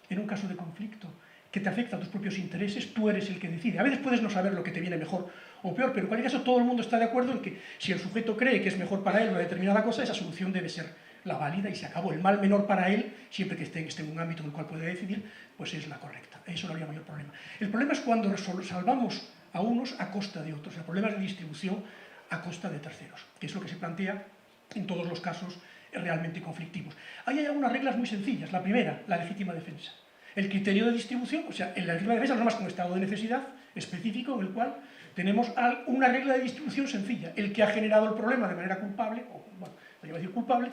Speaker 5: En un caso de conflicto que te afecta a tus propios intereses, tú eres el que decide. A veces puedes no saber lo que te viene mejor o peor, pero en cualquier caso todo el mundo está de acuerdo en que si el sujeto cree que es mejor para él una determinada cosa, esa solución debe ser la válida y se acabó. El mal menor para él, siempre que esté en un ámbito en el cual puede decidir, pues es la correcta. Eso no habría mayor problema. El problema es cuando salvamos a unos a costa de otros. El problema es de distribución a costa de terceros, que es lo que se plantea en todos los casos realmente conflictivos. Ahí hay algunas reglas muy sencillas. La primera, la legítima defensa. El criterio de distribución, o sea, en la legítima defensa no es más que un estado de necesidad específico en el cual tenemos una regla de distribución sencilla. El que ha generado el problema de manera culpable, o bueno, no iba a decir culpable,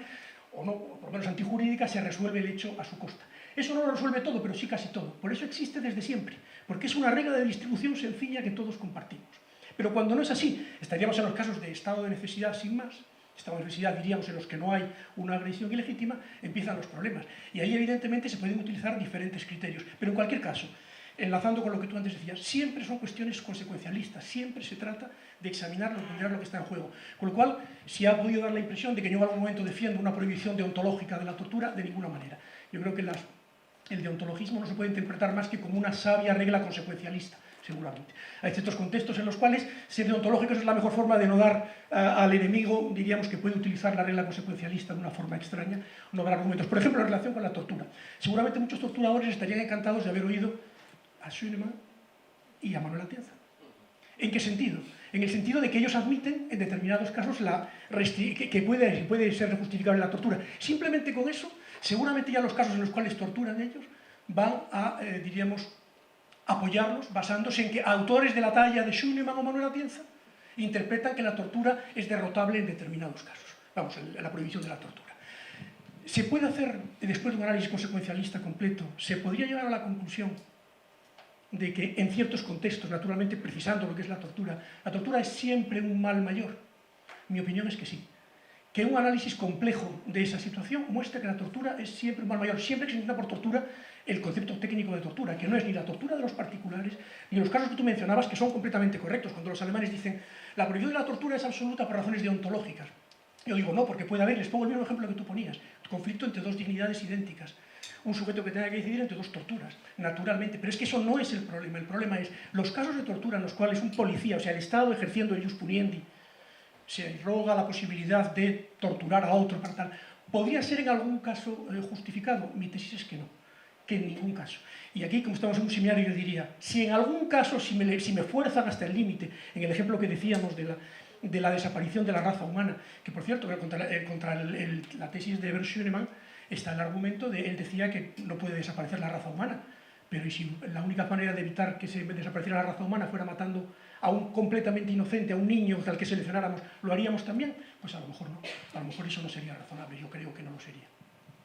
Speaker 5: o no, o por lo menos antijurídica, se resuelve el hecho a su costa. Eso no lo resuelve todo, pero sí casi todo. Por eso existe desde siempre, porque es una regla de distribución sencilla que todos compartimos. Pero cuando no es así, estaríamos en los casos de estado de necesidad sin más. Estado de necesidad, diríamos, en los que no hay una agresión ilegítima, empiezan los problemas. Y ahí, evidentemente, se pueden utilizar diferentes criterios. Pero en cualquier caso, enlazando con lo que tú antes decías, siempre son cuestiones consecuencialistas, siempre se trata de examinarlo, de mirar lo que está en juego. Con lo cual, si ha podido dar la impresión de que yo en algún momento defiendo una prohibición deontológica de la tortura, de ninguna manera. Yo creo que el deontologismo no se puede interpretar más que como una sabia regla consecuencialista, seguramente. Hay ciertos contextos en los cuales ser deontológicos es la mejor forma de no dar al enemigo, diríamos, que puede utilizar la regla consecuencialista de una forma extraña, no dar argumentos. Por ejemplo, en relación con la tortura. Seguramente muchos torturadores estarían encantados de haber oído a Schoenemann y a Manuel Atienza. ¿En qué sentido? En el sentido de que ellos admiten, en determinados casos, que puede ser justificable la tortura. Simplemente con eso, seguramente ya los casos en los cuales torturan ellos van a, diríamos, apoyarlos basándose en que autores de la talla de Schoenemann o Manuel Atienza interpretan que la tortura es derrotable en determinados casos. Vamos, la prohibición de la tortura. Se puede hacer, después de un análisis consecuencialista completo, se podría llegar a la conclusión de que en ciertos contextos, naturalmente precisando lo que es la tortura es siempre un mal mayor. Mi opinión es que sí. Que un análisis complejo de esa situación muestra que la tortura es siempre un mal mayor, siempre que se entienda por tortura el concepto técnico de tortura, que no es ni la tortura de los particulares, ni los casos que tú mencionabas, que son completamente correctos, cuando los alemanes dicen la prohibición de la tortura es absoluta por razones deontológicas. Yo digo, no, porque puede haber, les pongo el mismo ejemplo que tú ponías, conflicto entre dos dignidades idénticas, un sujeto que tenga que decidir entre dos torturas, naturalmente, pero es que eso no es el problema es los casos de tortura en los cuales un policía, o sea, el Estado ejerciendo el ius puniendi, se roga la posibilidad de torturar a otro para tal, ¿podría ser en algún caso justificado? Mi tesis es que no, que en ningún caso. Y aquí, como estamos en un seminario, yo diría, si en algún caso, si me fuerzan hasta el límite, en el ejemplo que decíamos de la desaparición de la raza humana, que por cierto, contra la tesis de Bert Schoenemann está el argumento de, él decía que no puede desaparecer la raza humana, pero ¿y si la única manera de evitar que se desapareciera la raza humana fuera matando a un completamente inocente, a un niño al que seleccionáramos, ¿lo haríamos también? Pues a lo mejor no, a lo mejor eso no sería razonable, yo creo que no lo sería.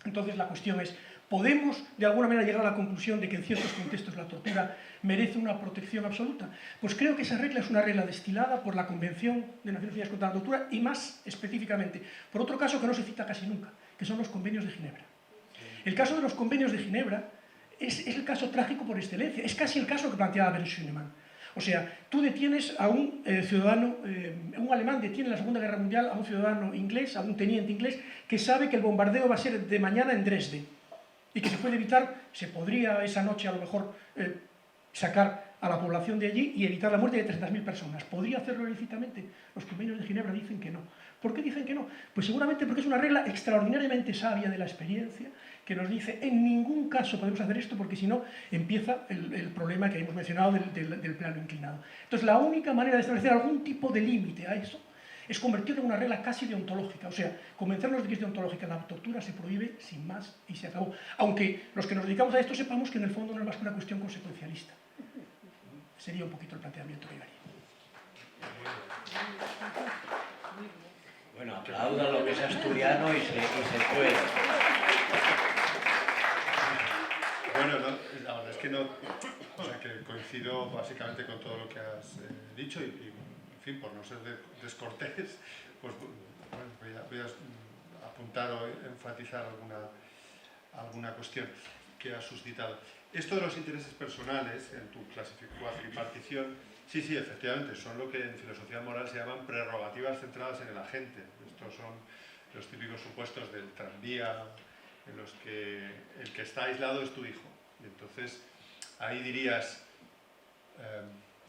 Speaker 5: Entonces la cuestión es, ¿podemos de alguna manera llegar a la conclusión de que en ciertos contextos la tortura merece una protección absoluta? Pues creo que esa regla es una regla destilada por la Convención de Naciones Unidas contra la Tortura y más específicamente por otro caso que no se cita casi nunca, que son los convenios de Ginebra. El caso de los convenios de Ginebra es el caso trágico por excelencia, es casi el caso que planteaba Bert Schoenemann. O sea, tú detienes a un ciudadano, un alemán detiene en la Segunda Guerra Mundial a un ciudadano inglés, a un teniente inglés, que sabe que el bombardeo va a ser de mañana en Dresde y que se puede evitar, se podría esa noche a lo mejor sacar a la población de allí y evitar la muerte de 300.000 personas. ¿Podría hacerlo ilícitamente? Los convenios de Ginebra dicen que no. ¿Por qué dicen que no? Pues seguramente porque es una regla extraordinariamente sabia de la experiencia que nos dice en ningún caso podemos hacer esto porque si no empieza el problema que hemos mencionado del plano inclinado. Entonces la única manera de establecer algún tipo de límite a eso es convertirlo en una regla casi deontológica, o sea, convencernos de que es deontológica, la tortura se prohíbe sin más y se acabó. Aunque los que nos dedicamos a esto sepamos que en el fondo no es más que una cuestión consecuencialista. Sería un poquito el planteamiento que yo haría.
Speaker 1: Bueno, aplauda lo que es asturiano y se puede.
Speaker 2: Bueno, no, la verdad es que no, o sea, que coincido básicamente con todo lo que has dicho y, en fin, por no ser descortés, pues bueno, voy a apuntar o enfatizar alguna cuestión que has suscitado. Esto de los intereses personales en tu clasificación, sí, efectivamente, son lo que en filosofía moral se llaman prerrogativas centradas en el agente. Estos son los típicos supuestos del tranvía, en los que el que está aislado es tu hijo. Y entonces, ahí dirías,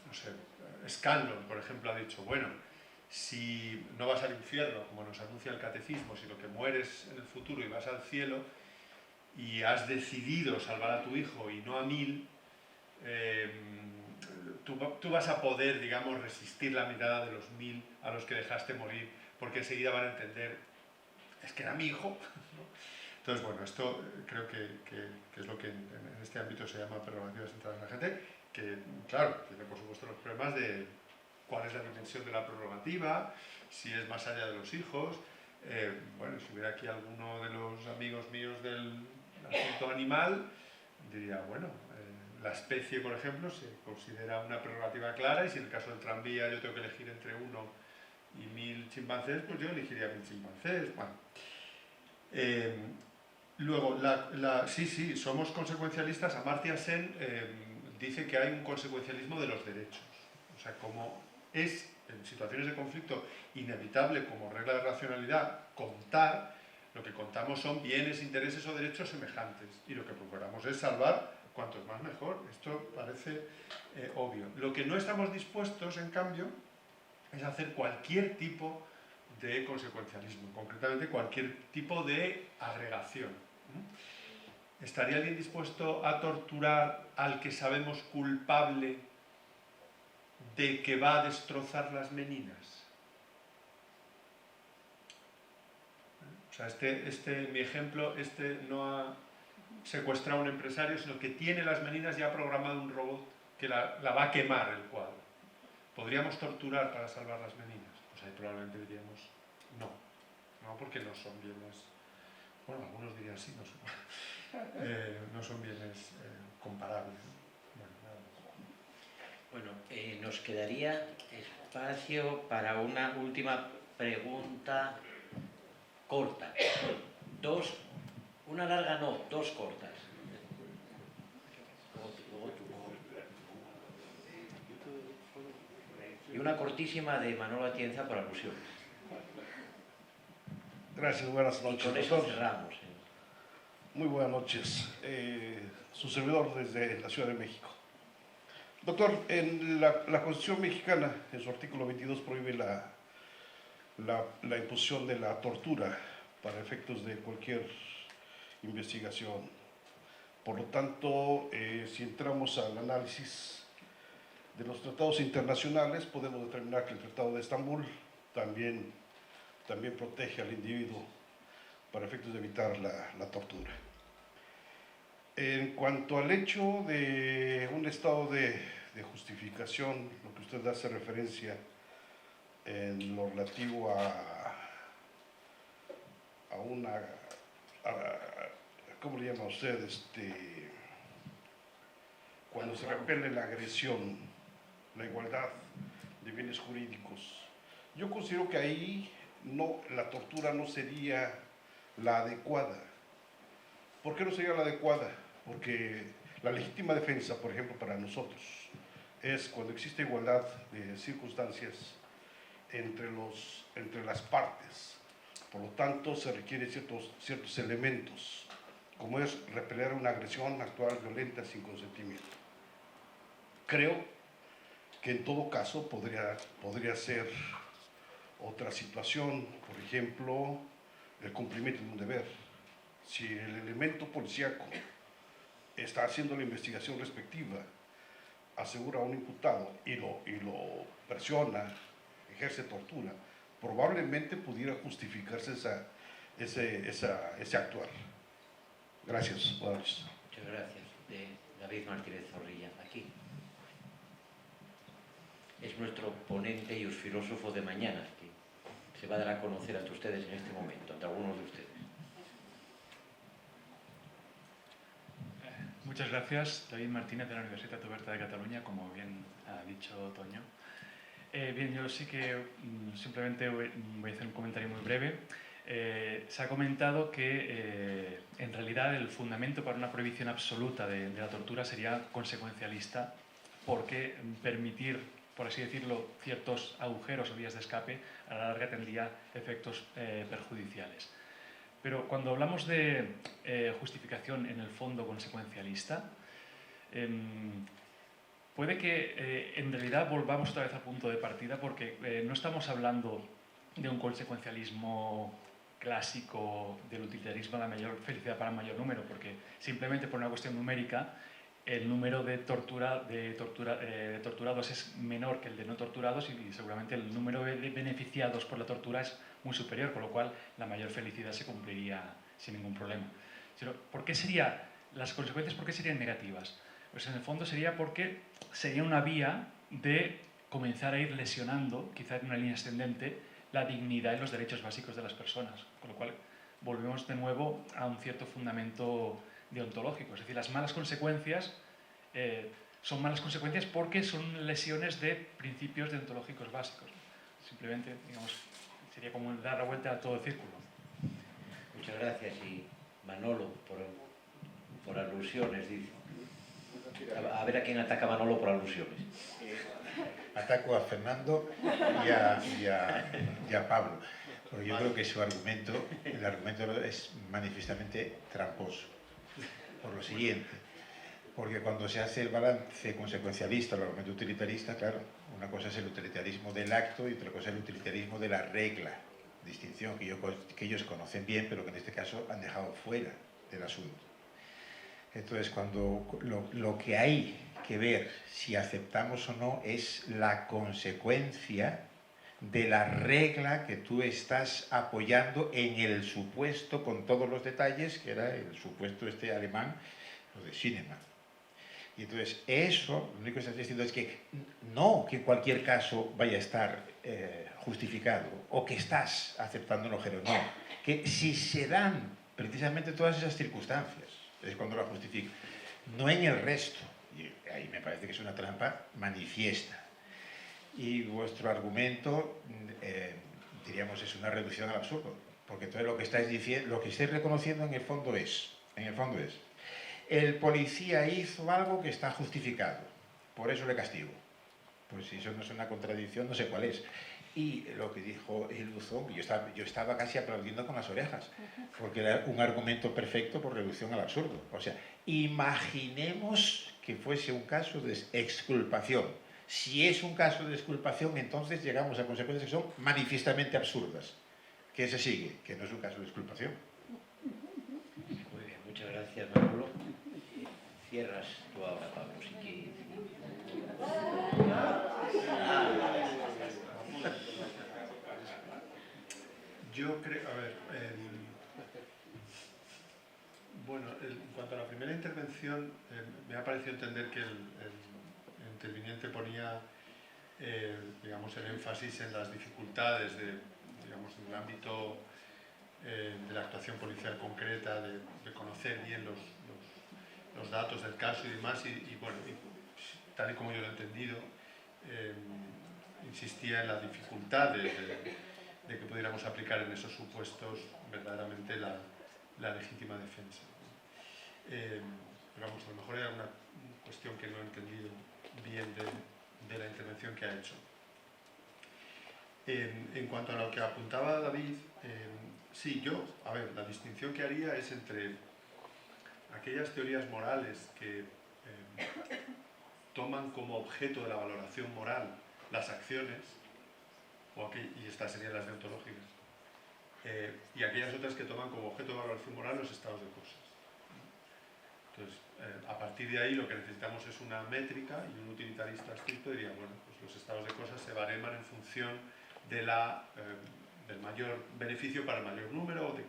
Speaker 2: no sé, Scanlon, por ejemplo, ha dicho, bueno, si no vas al infierno, como nos anuncia el catecismo, sino que mueres en el futuro y vas al cielo, y has decidido salvar a tu hijo y no a 1000, tú vas a poder, digamos, resistir la mirada de los 1000 a los que dejaste morir, porque enseguida van a entender es que era mi hijo, ¿no? Entonces, bueno, esto creo que es lo que en este ámbito se llama prerrogativas centrales de la gente, que, claro, tiene por supuesto los problemas de cuál es la dimensión de la prerrogativa, si es más allá de los hijos. Bueno, si hubiera aquí alguno de los amigos míos del asunto animal, diría, bueno, la especie, por ejemplo, se considera una prerrogativa clara, y si en el caso del tranvía yo tengo que elegir entre 1 y 1000 chimpancés, pues yo elegiría 1000 chimpancés. Bueno. Luego, sí, somos consecuencialistas. Amartya Sen dice que hay un consecuencialismo de los derechos. O sea, como es en situaciones de conflicto inevitable como regla de racionalidad contar, lo que contamos son bienes, intereses o derechos semejantes, y lo que procuramos es salvar cuantos más mejor. Esto parece obvio. Lo que no estamos dispuestos, en cambio, es hacer cualquier tipo de consecuencialismo, concretamente cualquier tipo de agregación. ¿Estaría alguien dispuesto a torturar al que sabemos culpable de que va a destrozar las meninas? O sea, mi ejemplo, no ha secuestrado a un empresario, sino que tiene las meninas y ha programado un robot que la va a quemar el cuadro. ¿Podríamos torturar para salvar las meninas? Pues ahí probablemente diríamos no, porque no son bienes, bueno, algunos dirían sí, no son bienes comparables.
Speaker 1: Bueno, nos quedaría espacio para una última pregunta corta. Una larga no, 2 cortas. Y una cortísima de Manolo Atienza por alusiones.
Speaker 6: Gracias, buenas noches.
Speaker 1: Y con eso cerramos.
Speaker 6: Muy buenas noches. Su servidor desde la Ciudad de México. Doctor, en la Constitución mexicana, en su artículo 22, prohíbe la imposición de la tortura para efectos de cualquier investigación. Por lo tanto, si entramos al análisis de los tratados internacionales, podemos determinar que el Tratado de Estambul también protege al individuo para efectos de evitar la tortura. En cuanto al hecho de un estado de justificación, lo que usted hace referencia en lo relativo a una, ¿cómo le llama usted? Cuando se repele la agresión, la igualdad de bienes jurídicos. Yo considero que ahí la tortura no sería la adecuada. ¿Por qué no sería la adecuada? Porque la legítima defensa, por ejemplo, para nosotros, es cuando existe igualdad de circunstancias entre las partes. Por lo tanto, se requieren ciertos elementos, como es repeler una agresión, actuar violenta sin consentimiento. Creo que en todo caso podría ser otra situación, por ejemplo, el cumplimiento de un deber. Si el elemento policíaco está haciendo la investigación respectiva, asegura a un imputado y lo presiona, ejerce tortura, probablemente pudiera justificarse ese actuar. Gracias. Buenas noches.
Speaker 1: Muchas gracias. David Martínez Zorrilla, aquí. Es nuestro ponente y filósofo de mañana, que se va a dar a conocer ante ustedes en este momento, ante algunos de ustedes.
Speaker 7: Muchas gracias, David Martínez de la Universitat Oberta de Cataluña, como bien ha dicho Toño. Bien, yo sí que simplemente voy a hacer un comentario muy breve. Se ha comentado que en realidad el fundamento para una prohibición absoluta de la tortura sería consecuencialista, porque permitir, por así decirlo, ciertos agujeros o vías de escape a la larga tendría efectos perjudiciales. Pero cuando hablamos de justificación en el fondo consecuencialista, puede que en realidad volvamos otra vez al punto de partida, porque no estamos hablando de un consecuencialismo clásico del utilitarismo de la mayor felicidad para el mayor número, porque simplemente por una cuestión numérica el número de torturados es menor que el de no torturados, y seguramente el número de beneficiados por la tortura es muy superior, con lo cual la mayor felicidad se cumpliría sin ningún problema. Pero, ¿por qué sería, las consecuencias por qué serían negativas? Pues en el fondo sería porque sería una vía de comenzar a ir lesionando, quizá en una línea ascendente, la dignidad y los derechos básicos de las personas, con lo cual volvemos de nuevo a un cierto fundamento deontológico. Es decir, las malas consecuencias son malas consecuencias porque son lesiones de principios deontológicos básicos. Simplemente, digamos, sería como dar la vuelta a todo el círculo.
Speaker 1: Muchas gracias. Y Manolo, por alusiones, dice. A ver a quién ataca Manolo por alusiones.
Speaker 3: Ataco a Fernando y a Pablo. Porque yo creo que su argumento, el argumento es manifiestamente tramposo. Por lo siguiente, porque cuando se hace el balance consecuencialista, el argumento utilitarista, claro, una cosa es el utilitarismo del acto y otra cosa es el utilitarismo de la regla. Distinción que ellos conocen bien, pero que en este caso han dejado fuera del asunto. Entonces, cuando lo que hay que ver si aceptamos o no es la consecuencia de la regla que tú estás apoyando en el supuesto con todos los detalles, que era el supuesto este alemán, lo de Schienemann. Y entonces eso, lo único que estás diciendo es que no que en cualquier caso vaya a estar justificado o que estás aceptando un agujero, no, que si se dan precisamente todas esas circunstancias, es cuando la justifica, no en el resto, y ahí me parece que es una trampa manifiesta. Y vuestro argumento, diríamos, es una reducción al absurdo, porque entonces lo que estáis diciendo, lo que estáis reconociendo en el fondo es, el policía hizo algo que está justificado, por eso le castigo. Pues si eso no es una contradicción, no sé cuál es. Y lo que dijo Luzón, yo estaba casi aplaudiendo con las orejas, porque era un argumento perfecto por reducción al absurdo. O sea, imaginemos que fuese un caso de exculpación. Si es un caso de exculpación, entonces llegamos a consecuencias que son manifiestamente absurdas. ¿Qué se sigue? Que no es un caso de exculpación.
Speaker 1: Muy bien, muchas gracias, Manolo. Cierras tú ahora, Pablo, si quieres.
Speaker 2: Yo creo, a ver, bueno, en cuanto a la primera intervención, me ha parecido entender que el interviniente ponía, digamos, el énfasis en las dificultades digamos, en el ámbito de la actuación policial concreta, de conocer bien los datos del caso y demás, y bueno, tal y como yo lo he entendido, insistía en la dificultad de que pudiéramos aplicar en esos supuestos verdaderamente la legítima defensa. Pero vamos, a lo mejor hay alguna cuestión que no he entendido bien de la intervención que ha hecho. En cuanto a lo que apuntaba David, sí, a ver, la distinción que haría es entre aquellas teorías morales que toman como objeto de la valoración moral las acciones, y estas serían las deontológicas, y aquellas otras que toman como objeto de valoración moral los estados de cosas. Entonces, a partir de ahí lo que necesitamos es una métrica, y un utilitarista estricto diría, bueno, pues los estados de cosas se bareman en función del mayor beneficio para el mayor número o de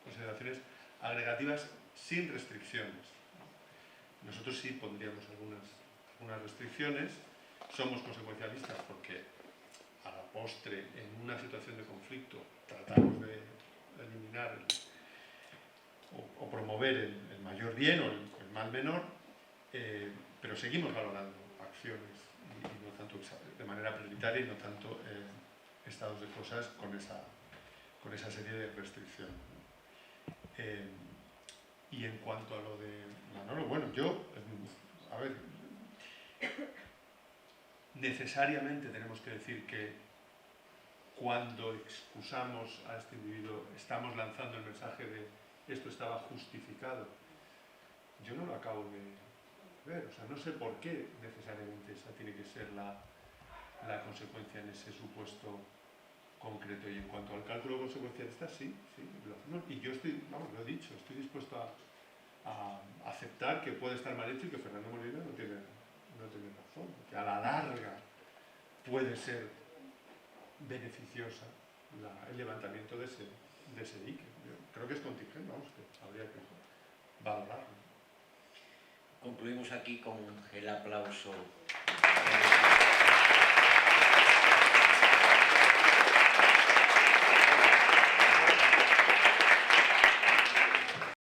Speaker 2: consideraciones agregativas sin restricciones. Nosotros sí pondríamos algunas restricciones. Somos consecuencialistas porque a la postre, en una situación de conflicto, tratamos de eliminar o promover el mayor bien o el mal menor, pero seguimos valorando acciones y no tanto de manera prioritaria y no tanto estados de cosas con esa serie de restricciones. Y en cuanto a lo de Manolo, bueno, a ver, necesariamente tenemos que decir que cuando excusamos a este individuo estamos lanzando el mensaje de esto estaba justificado. Yo no lo acabo de ver, o sea, no sé por qué necesariamente esa tiene que ser la consecuencia en ese supuesto concreto. Y en cuanto al cálculo consecuencialista, sí, lo hacemos. Y yo lo he dicho, estoy dispuesto a aceptar que puede estar mal hecho y que Fernando Molina no tiene razón, que a la larga puede ser beneficiosa el levantamiento de ese dique. Yo creo que es contingente, vamos, que habría que valorarlo.
Speaker 1: Concluimos aquí con el aplauso